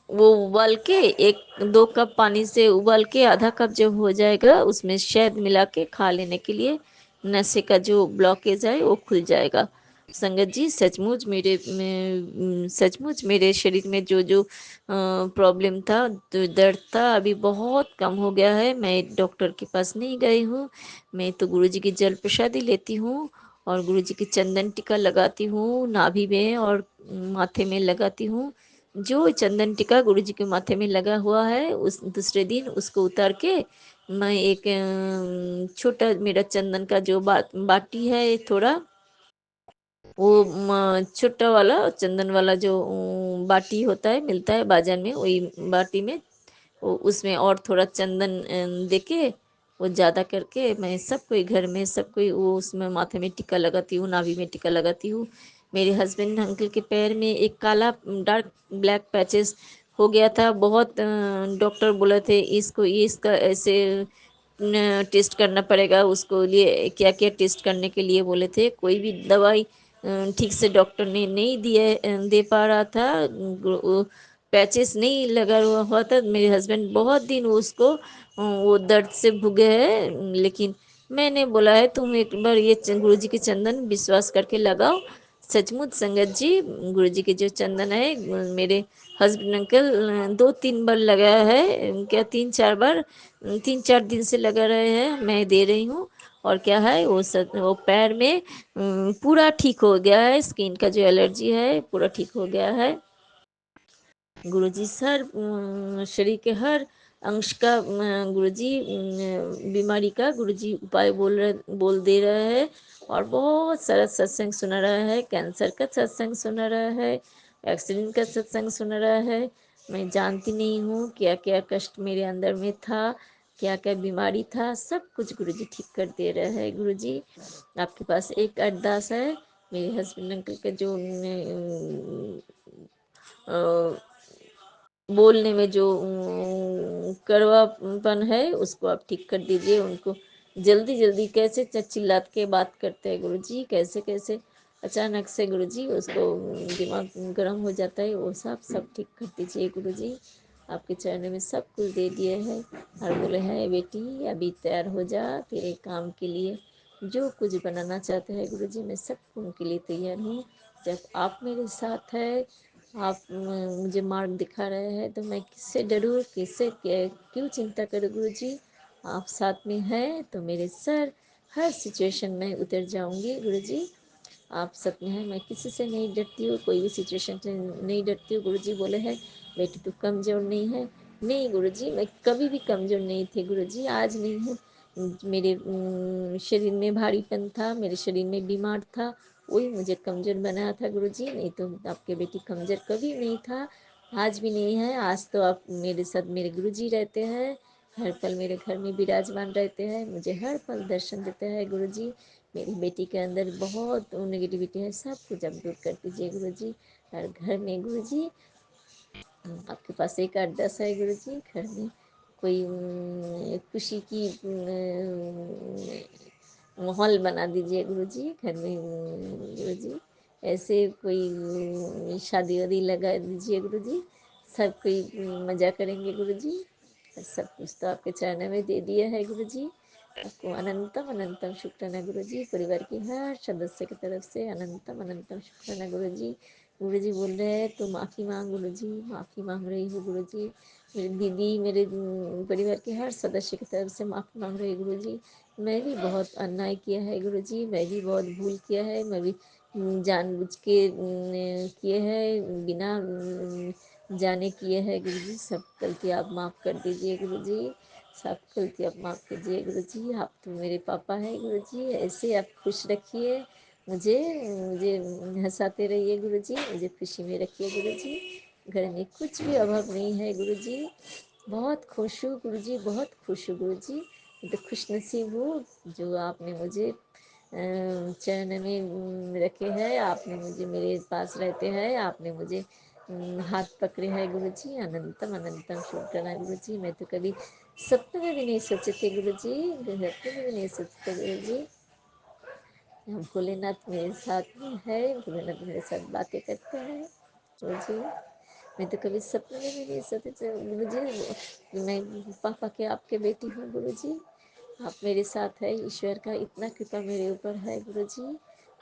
वो उबाल के 1-2 कप पानी से उबाल के आधा कप जब हो जाएगा उसमें शहद मिला के खा लेने के लिए नशे का जो ब्लॉकेज है वो खुल जाएगा। संगत जी सचमुच सचमुच मेरे शरीर में जो जो प्रॉब्लम था, जो दर्द था, अभी बहुत कम हो गया है। मैं डॉक्टर के पास नहीं गई हूँ, मैं तो गुरुजी की जल प्रसादी लेती हूँ और गुरुजी की चंदन टीका लगाती हूँ, नाभि में और माथे में लगाती हूँ। जो चंदन टीका गुरुजी के माथे में लगा हुआ है उस दूसरे दिन उसको उतार के मैं एक छोटा मेरा चंदन का जो बाटी है थोड़ा, वो छोटा वाला चंदन वाला जो बाटी होता है, मिलता है बाजार में, वही बाटी में वो उसमें और थोड़ा चंदन देके वो ज़्यादा करके मैं सब कोई घर में सब कोई वो उसमें माथे में टिक्का लगाती हूँ, नाभि में टिक्का लगाती हूँ। मेरे हस्बैंड अंकल के पैर में एक काला डार्क ब्लैक पैचेस हो गया था बहुत। डॉक्टर बोले थे इसको ये इसका ऐसे टेस्ट करना पड़ेगा, उसको लिए क्या क्या टेस्ट करने के लिए बोले थे। कोई भी दवाई ठीक से डॉक्टर ने नहीं दे पा रहा था, पैचेस नहीं लगा हुआ था। मेरे हस्बैंड बहुत दिन उसको वो दर्द से भुगे हैं, लेकिन मैंने बोला है तुम एक बार ये गुरुजी के चंदन विश्वास करके लगाओ। सचमुच संगत जी गुरुजी के जो चंदन है मेरे हस्बैंड अंकल 2-3 बार लगाया है, क्या 3-4 बार, 3-4 दिन से लगा रहे हैं, मैं दे रही हूँ। और क्या है वो पैर में पूरा ठीक हो गया है, स्किन का जो एलर्जी है पूरा ठीक हो गया है। गुरुजी सर शरीर के हर अंश का गुरुजी बीमारी का गुरुजी उपाय बोल दे रहा है। और बहुत सारा सत्संग सुना रहा है, कैंसर का सत्संग सुना रहा है, एक्सीडेंट का सत्संग सुना रहा है। मैं जानती नहीं हूँ क्या क्या कष्ट मेरे अंदर में था, क्या क्या बीमारी था, सब कुछ गुरुजी ठीक कर दे रहा है। गुरुजी आपके पास एक अरदास है, मेरे हस्बैंड अंकल का जो बोलने में जो कड़वापन है उसको आप ठीक कर दीजिए। उनको जल्दी जल्दी कैसे चिल्लात के बात करते हैं गुरुजी, कैसे कैसे अचानक से गुरुजी उसको दिमाग गर्म हो जाता है, वो सब ठीक कर दीजिए गुरुजी। आपके चरणों में सब कुछ दे दिए हैं और बोले हैं बेटी अभी तैयार हो जा तेरे काम के लिए, जो कुछ बनाना चाहते हैं गुरुजी मैं सब उनके लिए तैयार हूँ। जब आप मेरे साथ है, आप मुझे मार्ग दिखा रहे हैं तो मैं किससे डरूँ, किससे क्यों चिंता करूँ गुरुजी। आप साथ में हैं तो मेरे सर हर सिचुएशन में उतर जाऊंगी गुरुजी। आप सच में हैं, मैं किसी से नहीं डरती हूँ, कोई भी सिचुएशन से नहीं डरती हूँ। गुरुजी बोले हैं बेटी तू कमज़ोर नहीं है। नहीं गुरुजी मैं कभी भी कमज़ोर नहीं थी गुरुजी, आज नहीं हूँ। मेरे शरीर में भारीपन था, मेरे शरीर में बीमार था, वही मुझे कमज़ोर बनाया था गुरुजी, नहीं तो आपके बेटी कमज़ोर कभी नहीं था, आज भी नहीं है। आज तो आप मेरे साथ मेरे गुरुजी रहते हैं, हर पल मेरे घर में विराजमान रहते हैं, मुझे हर पल दर्शन देते हैं गुरुजी। मेरी बेटी के अंदर बहुत नेगेटिविटी है, सब कुछ आप दूर कर दीजिए गुरुजी। हर घर में गुरुजी आपके पास एक अरदास है गुरुजी, घर में कोई खुशी की माहौल बना दीजिए गुरुजी घर में। गुरुजी ऐसे कोई शादी वादी लगा दीजिए गुरुजी, सब कोई मज़ा करेंगे गुरुजी। सब कुछ तो आपके चरणों में दे दिया है गुरुजी। आपको अनंतम अनंतम शुक्राना गुरुजी, परिवार की हर सदस्य की तरफ से अनंतम अनंतम शुक्राना गुरुजी। गुरुजी बोल रहे हैं तो माफ़ी मांग गुरुजी, माफ़ी मांग रही हूँ गुरुजी। मेरी दीदी, मेरे परिवार के हर सदस्य की तरफ से माफ़ी मांग रही हूँ गुरुजी। मैं भी बहुत अन्याय किया है गुरुजी, मैं भी बहुत भूल किया है, मैं भी जानबूझ के किए हैं, बिना जाने किए हैं गुरुजी। सब गलती आप माफ़ कर दीजिए गुरुजी, सब गलती आप माफ़ कीजिए गुरुजी। आप तो मेरे पापा हैं गुरुजी, ऐसे आप खुश रखिए मुझे मुझे हंसाते रहिए गुरुजी, मुझे खुशी में रखिए गुरुजी। घर में कुछ भी अभाव नहीं है गुरुजी, बहुत खुश हूँ गुरुजी, बहुत खुश हूँ गुरुजी। मैं तो खुश नसीब हूँ जो आपने मुझे चरण में रखे हैं, आपने मुझे मेरे पास रहते हैं, आपने मुझे हाथ पकड़े हैं गुरुजी। अनंतम अनंतम शुक्राना गुरुजी। मैं तो कभी सपने में भी नहीं सोचे थे गुरुजी, सपने में भी नहीं सोचे थे गुरुजी। भोलेनाथ मेरे साथ में है, भोलेनाथ मेरे साथ बातें करते हैं गुरुजी। मैं तो कभी सपने में भी नहीं सोचे थे गुरुजी, मैं पापा के आपके बेटी हूँ गुरुजी। आप मेरे साथ है, ईश्वर का इतना कृपा मेरे ऊपर है गुरुजी।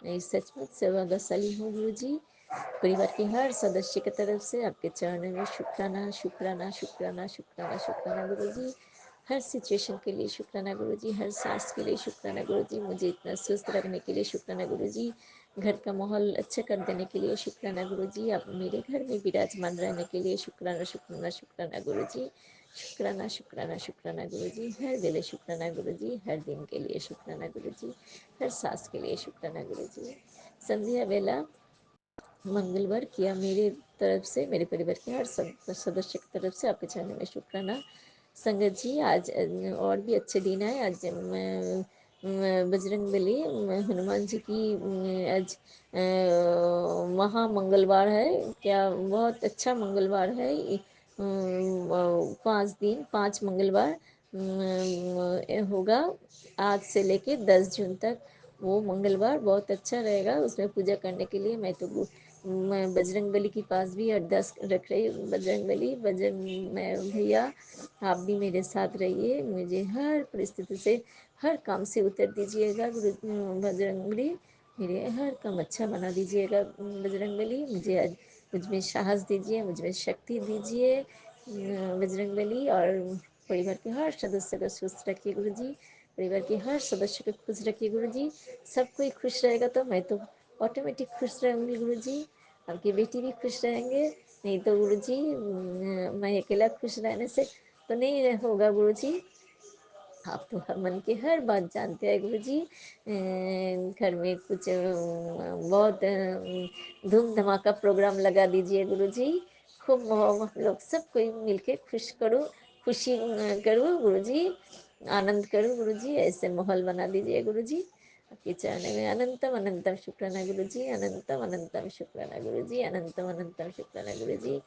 मैं सचमुच सौभाग्यशाली हूँ गुरुजी। परिवार के हर सदस्य की तरफ से आपके चरणों में शुक्राना शुक्राना शुक्राना शुक्राना शुक्राना गुरुजी। हर सिचुएशन के लिए शुक्राना गुरुजी, हर सांस के लिए शुक्राना गुरुजी, मुझे इतना स्वस्थ रखने के लिए शुक्राना गुरुजी, घर का माहौल अच्छा कर देने के लिए शुक्राना गुरुजी, आप मेरे घर में विराजमान रहने के लिए शुक्राना शुक्राना शुक्राना गुरुजी। शुक्राना शुक्राना शुक्राना गुरुजी, हर वेले शुक्राना गुरुजी, हर दिन के लिए शुक्राना गुरुजी, हर सांस के लिए शुक्राना गुरुजी। संध्या वेला मंगलवार किया मेरे तरफ से, मेरे परिवार के हर सदस्य की तरफ से आपके चरणों में शुक्राना। संगत जी, आज और भी अच्छे दिन है। आज बजरंग बली, हनुमान जी की आज महा मंगलवार है क्या, बहुत अच्छा मंगलवार है। 5 दिन 5 मंगलवार होगा, आज से लेके 10 जून तक। वो मंगलवार बहुत अच्छा रहेगा, उसमें पूजा करने के लिए मैं बजरंग बली के पास भी अरदास रख रही हूँ। बजरंग बली, बजरंग मैं भैया, आप भी मेरे साथ रहिए, मुझे हर परिस्थिति से, हर काम से उतर दीजिएगा गुरु बजरंग बली। मेरे हर काम अच्छा बना दीजिएगा बजरंग बली। मुझे आज मुझ में साहस दीजिए, मुझ में शक्ति दीजिए बजरंग बली। और परिवार के हर सदस्य को स्वस्थ रखिए गुरु जी, परिवार के हर सदस्य को खुश रखिए गुरु जी। सब कोई खुश रहेगा तो मैं तो ऑटोमेटिक खुश रहूँगी गुरु जी, आपकी बेटी भी खुश रहेंगे। नहीं तो गुरु जी मैं अकेला खुश रहने से तो नहीं होगा गुरु जी। आप तो मन की हर बात जानते हैं गुरु जी। घर में कुछ बहुत धूम धमाका प्रोग्राम लगा दीजिए गुरु जी, खूब हम लोग सब कोई मिलके खुश करो, खुशी करो गुरु जी, आनंद करो गुरु जी, ऐसे माहौल बना दीजिए गुरु जी। आपके चरण में अनंतम अनंतम शुक्राना गुरु जी, अनंतम अनंतम शुक्राना गुरु जी, अनंतम अनंतम शुक्राना गुरु जी।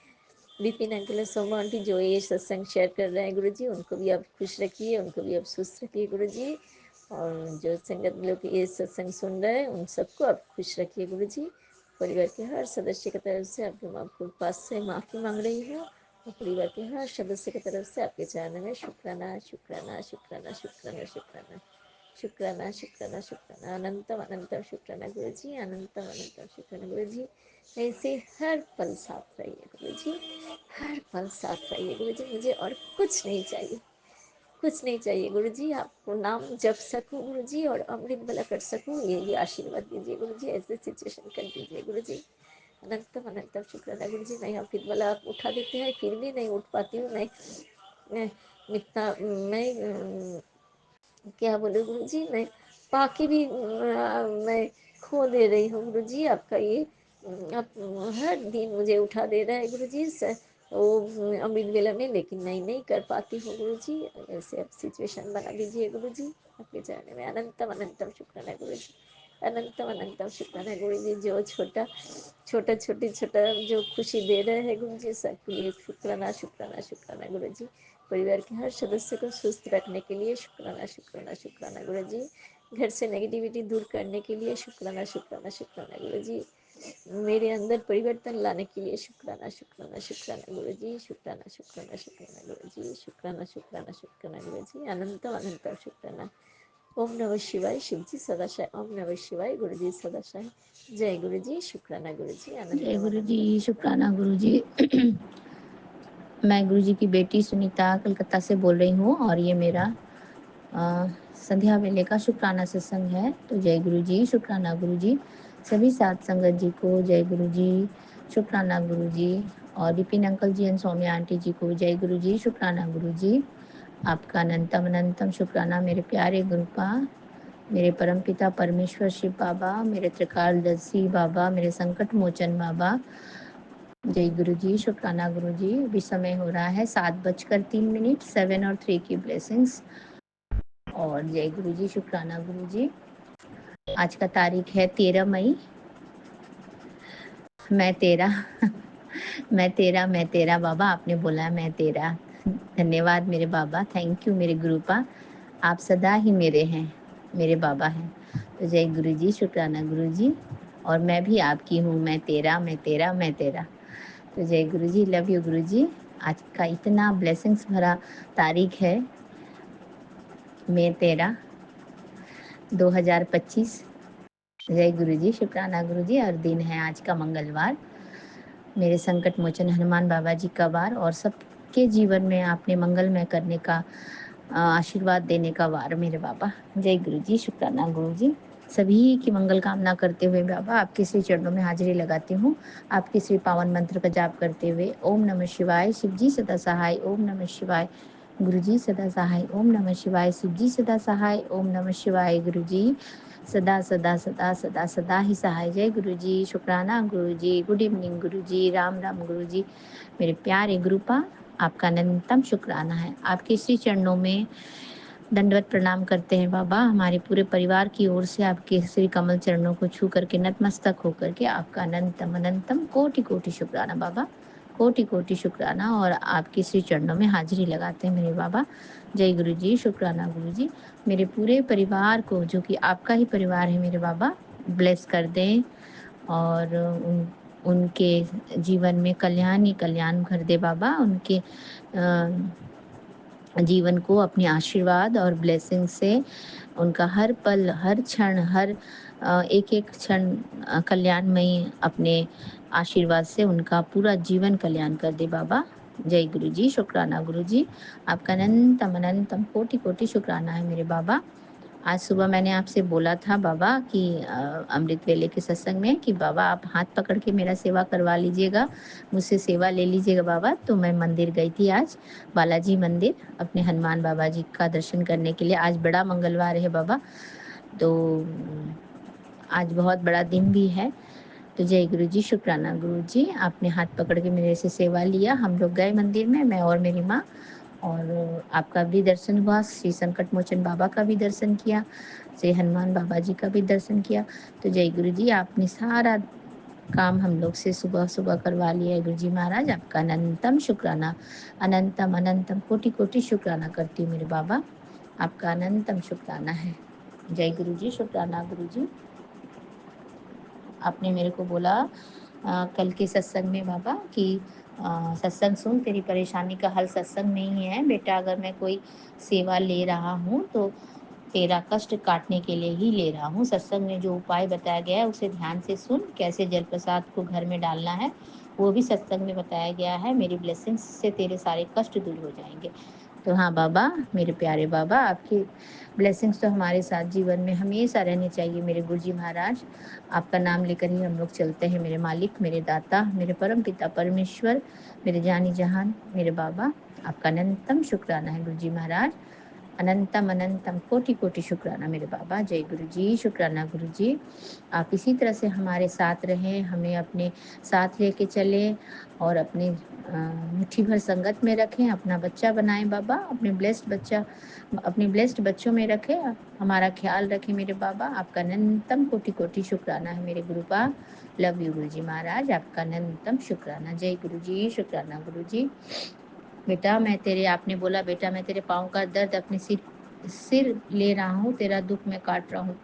विपिन अंकल और सोमा आंटी जो ये सत्संग शेयर कर रहे हैं गुरु जी, उनको भी आप खुश रखिए, उनको भी आप स्वस्थ रखिए गुरु जी। और जो संगत लोग ये सत्संग सुन रहे हैं उन सबको आप खुश रखिए गुरु जी। परिवार के हर सदस्य की तरफ से आपके पास से माफ़ी मांग रही हूँ, और परिवार के हर सदस्य की तरफ से आपके चरण में शुक्राना शुक्राना शुक्राना शुक्राना शुक्राना शुक्राना शुक्राना शुक्राना, अनंतम अनंतम शुक्राना गुरु जी, अनंतम अनंतम शुक्राना गुरु जी। ऐसे हर पल साथ रहिए गुरु जी, हर पल साथ रहिए गुरु जी, मुझे और कुछ नहीं चाहिए, कुछ नहीं चाहिए गुरु जी। आपको नाम जप सकूं गुरु जी, और अमृत भला कर सकूं, यही आशीर्वाद दीजिए गुरु जी, ऐसे सिचुएशन कर दीजिए गुरु जी। अनंतम अनंतम शुक्राना गुरु जी। मैं अमृत भला आप उठा देते हैं, फिर भी नहीं उठ पाती हूँ मैं इतना मैं क्या बोले गुरु जी, मैं बाकी भी मैं खो दे रही हूँ गुरु जी। आपका ये आप हर दिन मुझे उठा दे रहा है गुरु जी, वो अमृत वेला में, लेकिन मैं नहीं कर पाती हूँ गुरु जी। ऐसे आप सिचुएशन बना दीजिए गुरु जी, आपके चरण में अनंतम अनंतम शुक्राना गुरु जी, अनंतम अनंतम शुक्राना गुरु जी। जो छोटा छोटा छोटी छोटा जो खुशी दे रहे हैं गुरु जी, सबके लिए शुक्राना शुक्राना शुक्राना गुरु जी। परिवार के हर सदस्य को स्वस्थ रखने के लिए शुक्राना शुक्राना शुक्राना गुरु जी। घर से नेगेटिविटी दूर करने के लिए शुक्राना शुक्राना शुक्राना गुरु जी। मेरे अंदर परिवर्तन लाने के लिए शुक्राना शुक्राना शुक्राना गुरु जी, शुक्राना शुक्राना शुक्राना गुरु जी, शुक्राना शुक्राना शुक्राना गुरु जी, अनंत अनंत शुक्राना। ओम नमः शिवाय। शिव जी सदाशय। ओम नमः शिवाय। गुरु जी सदाशय। जय गुरु जी। शुक्राना गुरु जी। आनंद जय गुरु आनंद। जी, शुक्राना गुरु जी। मैं गुरु जी की बेटी सुनीता कलकत्ता से बोल रही हूँ और ये मेरा अ, संध्या वेले का शुक्राना सत्संग है। तो जय गुरु जी, शुक्राना गुरु जी। सभी सात संगत जी को जय गुरु जी, शुक्राना गुरु जी। और Vipin uncle ji and Saumya aunty ji को जय गुरु जी, शुक्राना गुरु जी। आपका अनंतम अनंतम शुक्राना मेरे प्यारे गुरुपा, मेरे परमपिता परमेश्वर शिव बाबा, मेरे त्रिकालदर्शी बाबा, मेरे संकट मोचन बाबा। जय गुरु जी, शुक्राना गुरु जी। अभी समय हो रहा है 7:03, 7 और 3 की ब्लेसिंग्स। और जय गुरु जी, शुक्राना गुरु जी। आज का तारीख है 13 मई। मैं तेरा मैं तेरा बाबा, आपने बोला मैं तेरा। धन्यवाद मेरे बाबा, थैंक यू मेरे गुरुपा। आप सदा ही मेरे हैं, मेरे बाबा हैं। तो जय गुरु जी, शुक्राना गुरु जी। और मैं भी आपकी हूँ, मैं तेरा मैं तेरा मैं तेरा। तो जय गुरु जी, लव यू गुरु जी। आज का इतना ब्लेसिंग्स भरा तारीख है, मैं तेरा 2025। जय गुरु जी, शुक्राना गुरु जी। और दिन है आज का मंगलवार, मेरे संकट मोचन हनुमान बाबा जी का वार और सबके जीवन में आपने मंगलमय करने का आशीर्वाद देने का वार मेरे बाबा। जय गुरु जी, शुक्राना गुरु जी। सभी की मंगल कामना करते हुए बाबा आपके श्री चरणों में हाजिरी लगाती हूँ। आपके श्री पावन मंत्र का जाप करते हुए ओम नमः शिवाय, शिव जी सदा सहाय। ओम नमः शिवाय, गुरु जी सदा सहाय। ओम नमः शिवाय, शिव जी सदा सहाय। ओम नमः शिवाय, गुरु जी सदा सदा सदा सदा सदा ही सहाय। जय गुरु जी, शुक्राना गुरु जी। गुड इवनिंग गुरु जी, राम राम गुरु जी। मेरे प्यारे गुरुपा, आपका अनंतम शुक्राना है। आपके श्री चरणों में दंडवत प्रणाम करते हैं बाबा। हमारे पूरे परिवार की ओर से आपके श्री कमल चरणों को छू करके नतमस्तक होकर के आपका अनंतम अनंतम कोटि कोटि शुक्राना बाबा, कोटि कोटि शुक्राना। और आपके श्री चरणों में हाजिरी लगाते हैं मेरे बाबा। जय गुरु जी, शुक्राना गुरु जी। मेरे पूरे परिवार को, जो कि आपका ही परिवार है मेरे बाबा, ब्लेस कर दें और उनके जीवन में कल्याण ही कल्याण भर दे बाबा। उनके जीवन को अपने आशीर्वाद और ब्लेसिंग से उनका हर पल, हर क्षण, हर एक-एक क्षण कल्याणमयी अपने आशीर्वाद से उनका पूरा जीवन कल्याण कर दे बाबा। जय गुरु जी, शुक्राना गुरु जी। आपका अनंतम अनंतम कोटि-कोटि शुक्राना है मेरे बाबा। आज सुबह मैंने आपसे बोला था बाबा कि अमृत वेले के सत्संग में कि बाबा आप हाथ पकड़ के मेरा सेवा करवा लीजिएगा, मुझसे सेवा ले लीजिएगा बाबा। तो मैं मंदिर गई थी आज, बालाजी मंदिर, अपने हनुमान बाबा जी का दर्शन करने के लिए। आज बड़ा मंगलवार है बाबा, तो आज बहुत बड़ा दिन भी है। तो जय गुरु जी, शुक्राना गुरु जी। आपने हाथ पकड़ के मेरे से सेवा लिया। हम लोग गए मंदिर में, मैं और मेरी माँ, और आपका भी दर्शन हुआ, श्री संकट मोचन बाबा का भी दर्शन किया, श्री हनुमान बाबा जी का भी दर्शन किया। तो जय गुरु जी, आपने सारा काम हम लोग से सुबह-सुबह करवा लिया है गुरु जी महाराज। आपका अनंतम शुक्राना, अनंतम अनंतम कोटि-कोटि शुक्राना करती हूँ मेरे बाबा। आपका अनंतम शुक्राना है। जय गुरु जी, शुक्राना गुरु जी। आपने मेरे को बोला कल के सत्संग में बाबा कि सत्संग सुन, तेरी परेशानी का हल सत्संग नहीं है बेटा। अगर मैं कोई सेवा ले रहा हूँ तो तेरा कष्ट काटने के लिए ही ले रहा हूँ। सत्संग में जो उपाय बताया गया है उसे ध्यान से सुन, कैसे जल प्रसाद को घर में डालना है वो भी सत्संग में बताया गया है। मेरी ब्लेसिंग्स से तेरे सारे कष्ट दूर हो जाएंगे। तो हाँ बाबा, मेरे प्यारे बाबा, आपकी ब्लेसिंग्स तो हमारे साथ जीवन में हमेशा रहनी चाहिए मेरे गुरुजी महाराज। आपका नाम लेकर ही हम लोग चलते हैं मेरे मालिक, मेरे दाता, मेरे परम पिता परमेश्वर, मेरे जानी जहान, मेरे बाबा। आपका अनंतम शुक्राना है गुरुजी महाराज। अनंतम अनंतम कोटि कोटि शुक्राना मेरे बाबा। जय गुरु जी, शुक्राना गुरु जी। आप इसी तरह से हमारे साथ रहें, हमें अपने साथ लेके चलें और अपने मुट्ठी भर संगत में रखें, अपना बच्चा बनाएं बाबा, अपने ब्लेस्ड बच्चा, अपने ब्लेस्ड बच्चों में रखें, हमारा ख्याल रखें मेरे बाबा। आपका अनंतम कोटि कोटि शुक्राना है मेरे गुरुपा। लव यू गुरु जी महाराज, आपका अनंतम शुक्राना। जय गुरु जी, शुक्राना गुरु जी। बेटा मैं तेरे, आपने बोला बेटा मैं तेरे पाँव का दर्द अपने सिर सिर ले रहा हूँ, तेरा दुख मैं काट रहा हूँ।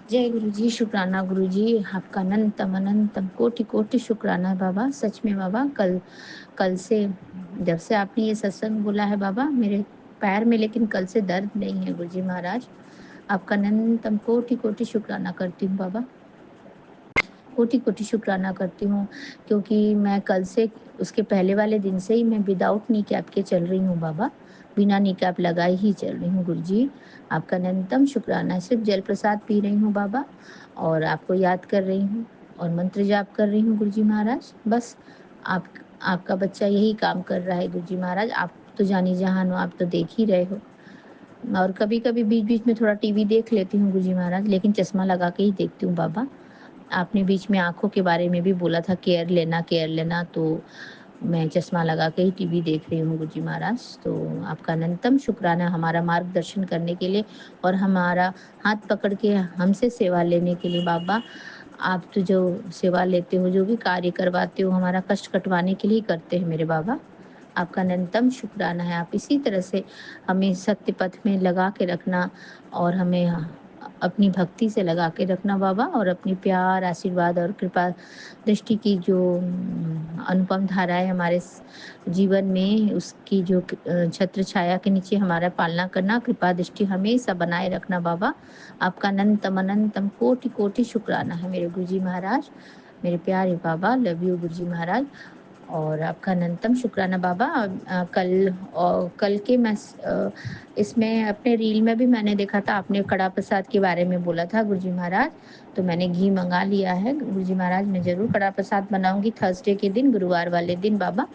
जय गुरु जी, शुक्राना गुरु जी। आपका अनंतम अनंतम कोटि कोटि शुक्राना है बाबा। सच में बाबा, कल कल से, जब से आपने ये सत्संग बोला है बाबा, मेरे पैर में लेकिन कल से दर्द नहीं है गुरु जी महाराज। आपका अनंतम कोटि-कोटि शुक्राना करती हूँ बाबा। कोटि-कोटि शुक्राना करती हूँ, क्योंकि मैं कल से उसके पहले वाले दिन से ही मैं विदाउट नी कैप के चल रही हूँ बाबा, बिना नी कैप लगाए ही चल रही हूँ गुरुजी। आपका अनंतम शुक्राना है, सिर्फ़ जल प्रसाद पी रही हूँ बाबा और आपको याद कर रही हूँ और मंत्र जाप कर रही हूँ गुरुजी महाराज। बस आप आपका बच्चा यही काम कर रहा है गुरुजी महाराज, आप तो जानी-जहान हो, आप तो देख ही रहे हो। और कभी-कभी बीच-बीच में थोड़ा टीवी देख लेती हूँ गुरुजी महाराज, लेकिन चश्मा लगा के ही देखती हूँ बाबा। आपने बीच में आँखों के बारे में भी बोला था केयर लेना, तो मैं चश्मा लगा के ही टीवी देख रही हूँ गुरुजी महाराज। तो आपका अनंतम शुक्राना हमारा मार्गदर्शन करने के लिए और हमारा हाथ पकड़ के हमसे सेवा लेने के लिए बाबा। आप तो जो सेवा लेते हो, जो भी कार्य करवाते हो, हमारा कष्ट कटवाने के लिए ही करते हैं मेरे बाबा। आपका अनंतम शुक्राना है। आप इसी तरह से हमें सत्य पथ में लगा के रखना और हमें अपनी भक्ति से लगा के रखना बाबा, और अपनी प्यार, आशीर्वाद और कृपा दृष्टि की जो अनुपम धाराएँ हमारे जीवन में उसकी जो छत्र छाया के नीचे हमारा पालना करना, कृपा दृष्टि हमेशा बनाए रखना बाबा। आपका अनंतम अनंतम कोटि-कोटि शुक्राना है मेरे गुरुजी महाराज, मेरे प्यारे बाबा, लव यू गुरुजी महाराज। और आपका अनंतम शुक्राना बाबा। कल के इसमें अपने रील में भी मैंने देखा था, आपने कड़ा प्रसाद के बारे में बोला था गुरुजी महाराज, तो मैंने घी मँगा लिया है गुरुजी महाराज, मैं ज़रूर कड़ा प्रसाद बनाऊँगी थर्सडे के दिन, गुरुवार वाले दिन बाबा।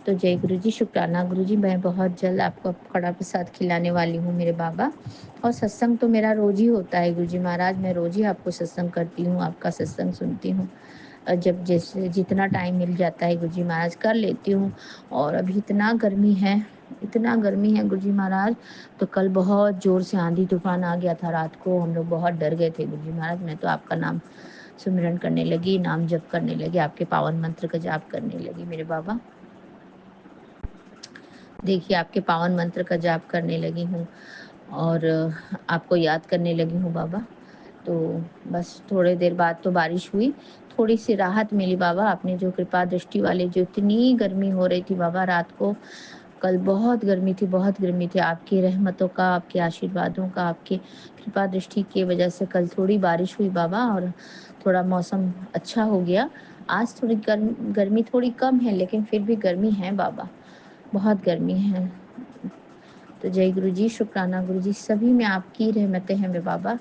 तो जय गुरुजी, शुक्राना गुरुजी, मैं बहुत जल्द आपको कड़ा प्रसाद खिलाने वाली हूँ मेरे बाबा। और सत्संग तो मेरा रोज़ ही होता है गुरुजी महाराज, मैं रोज़ ही आपको सत्संग करती हूँ, आपका सत्संग सुनती हूँ। जब जैसे जितना टाइम मिल जाता है गुरुजी महाराज कर लेती हूँ। और अभी इतना गर्मी है गुरुजी महाराज, तो कल बहुत ज़ोर से आंधी-तूफ़ान आ गया था रात को, हम लोग बहुत डर गए थे गुरुजी महाराज। मैं तो आपका नाम सुमिरन करने लगी, नाम जप करने लगी, आपके पावन मंत्र का जाप करने लगी मेरे बाबा। देखिए, आपके पावन मंत्र का जाप करने लगी हूँ और आपको याद करने लगी हूँ बाबा। तो बस थोड़ी देर बाद तो बारिश हुई, थोड़ी-सी राहत मिली बाबा, आपने जो कृपा दृष्टि वाले, जो इतनी गर्मी हो रही थी बाबा रात को, कल बहुत गर्मी थी। आपकी रहमतों का, आपके आशीर्वादों का, आपकी कृपा दृष्टि की वजह से कल थोड़ी बारिश हुई बाबा और थोड़ा मौसम अच्छा हो गया। आज थोड़ी गर्मी थोड़ी कम है, लेकिन फिर भी गर्मी है बाबा, बहुत गर्मी है। तो जय गुरुजी, शुक्राना गुरुजी, सभी में आपकी रहमतें हैं मेरे बाबा।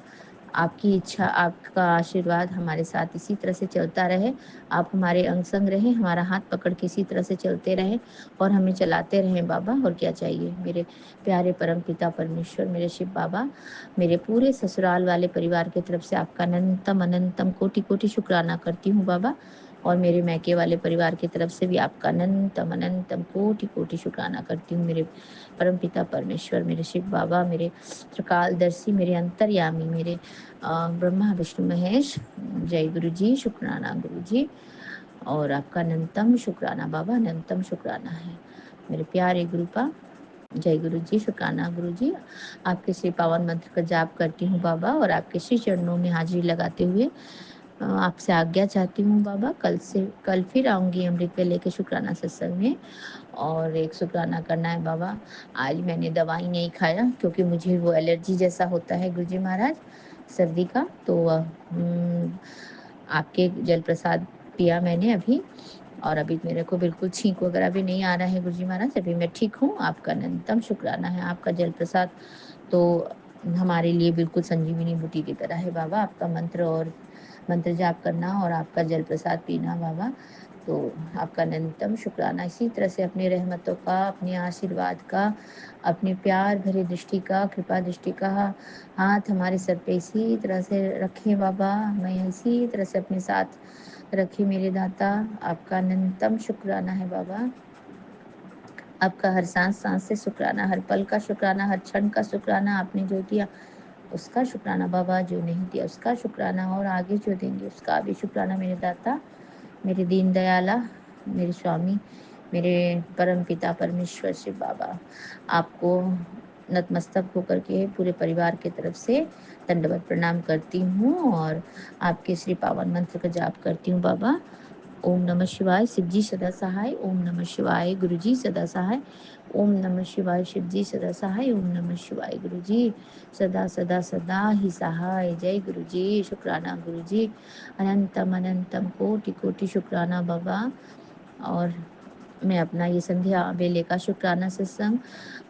आपकी इच्छा, आपका आशीर्वाद हमारे साथ इसी तरह से चलता रहे। आप हमारे अंग-संग रहें, हमारा हाथ पकड़ के इसी तरह से चलते रहें और हमें चलाते रहें बाबा, और क्या चाहिए। मेरे प्यारे परमपिता परमेश्वर, मेरे शिव बाबा, मेरे पूरे ससुराल वाले परिवार की तरफ से आपका अनंतम, अनंतम कोटि-कोटि शुक्राना करती हूँ बाबा, और मेरे मायके वाले परिवार की तरफ से भी आपका अनंतम, अनंतम कोटि-कोटि शुक्राना करती हूँ। मेरे परमपिता परमेश्वर, मेरे शिव बाबा, मेरे त्रिकालदर्शी, मेरे अंतर्यामी, मेरे ब्रह्मा विष्णु महेश, जय गुरु जी, शुक्राना गुरु जी। और आपका अनंतम शुक्राना बाबा, अनंतम शुक्राना है मेरे प्यारे गुरुपा। जय गुरु जी, शुक्राना गुरु जी। आपके श्री पावन मंत्र का जाप करती हूँ बाबा, और आपके श्री चरणों में हाजिरी लगाते हुए आपसे आज्ञा चाहती हूँ बाबा। कल फिर आऊँगी अमृत वेले के शुक्राना सत्संग में, और एक शुक्राना करना है बाबा। आज मैंने दवाई नहीं खाया, क्योंकि मुझे वो एलर्जी जैसा होता है गुरुजी महाराज, सर्दी का। तो आपके जल प्रसाद पिया मैंने अभी, और अभी मेरे को बिल्कुल छींक वगैरह भी नहीं आ रहा है गुरुजी महाराज, अभी मैं ठीक हूँ। आपका अनंतम शुक्राना है। आपका जल प्रसाद तो हमारे लिए बिल्कुल संजीवनी बूटी की तरह है बाबा। आपका मंत्र जाप करना और आपका जल प्रसाद पीना बाबा, तो आपका अनंतम शुक्राना। इसी तरह से अपनी रहमतों का, अपने आशीर्वाद का, अपने प्यार भरी दृष्टि का, कृपा दृष्टि का हाथ हमारे सर पे इसी तरह से रखे बाबा, मैं इसी तरह से अपने साथ रखे मेरे दाता। आपका अनंतम शुक्राना है बाबा। आपका हर सांस-सांस से शुक्राना, हर पल का शुक्राना, हर क्षण का शुक्राना। आपने जो दिया उसका शुक्राना बाबा, जो नहीं दिया उसका शुक्राना, और आगे जो देंगे उसका भी शुक्राना मेरे दाता, मेरे दीन दयाला, मेरे स्वामी, मेरे परमपिता परमेश्वर शिव बाबा। आपको नतमस्तक होकर के पूरे परिवार की तरफ से दंडवत प्रणाम करती हूँ, और आपके श्री पावन मंत्र का जाप करती हूँ बाबा। ओम नमः शिवाय शिवजी सदा सहाय। ओम नमः शिवाय गुरुजी सदा सहाय। ओम नमः शिवाय शिवजी सदा सहाय। ओम नमः शिवाय गुरुजी सदा सदा सदा ही सहाय। जय गुरुजी। शुक्राना गुरुजी। अनंतम अनंतम कोटि कोटि शुक्राना बाबा। और मैं अपना ये संध्या बेले का शुक्राना सत्संग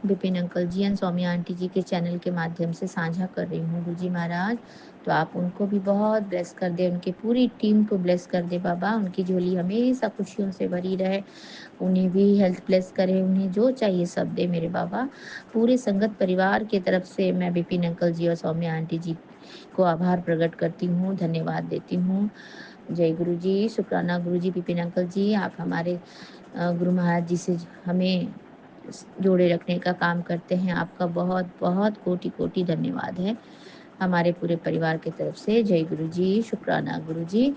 Vipin uncle ji and Saumya aunty ji के चैनल के माध्यम से साझा कर रही हूँ गुरुजी महाराज। तो आप उनको भी बहुत ब्लेस कर दे, उनकी पूरी टीम को ब्लेस कर दे बाबा। उनकी झोली हमेशा खुशियों से भरी रहे, उन्हें भी हेल्थ ब्लेस करे, उन्हें जो चाहिए सब दे मेरे बाबा। पूरे संगत परिवार की तरफ से मैं विपिन अंकल जी और सौम्या आंटी जी को आभार प्रकट करती हूँ, धन्यवाद देती हूँ। जय गुरु जी। शुक्राना गुरु जी। विपिन अंकल जी, आप हमारे गुरु महाराज जी से हमें जोड़े रखने का काम करते हैं। आपका बहुत बहुत कोटि कोटि धन्यवाद है हमारे पूरे परिवार की तरफ से। जय गुरु जी। शुक्राना गुरु जी।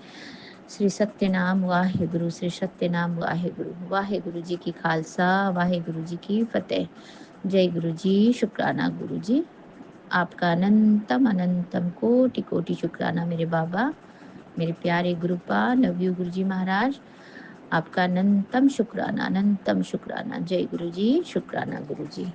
श्री सत्यनाम वाहे गुरु। श्री सत्यनाम वाहे गुरु। वाहे गुरु जी की खालसा, वाहे गुरु जी की फतेह। जय गुरु जी। शुक्राना गुरु जी। आपका अनंतम अनंतम कोटि कोटि शुक्राना मेरे बाबा, मेरे प्यारे गुरुपा। लव यू गुरु जी महाराज। आपका अनंतम शुक्राना, अनंतम शुक्राना। जय गुरु जी। शुक्राना गुरु जी।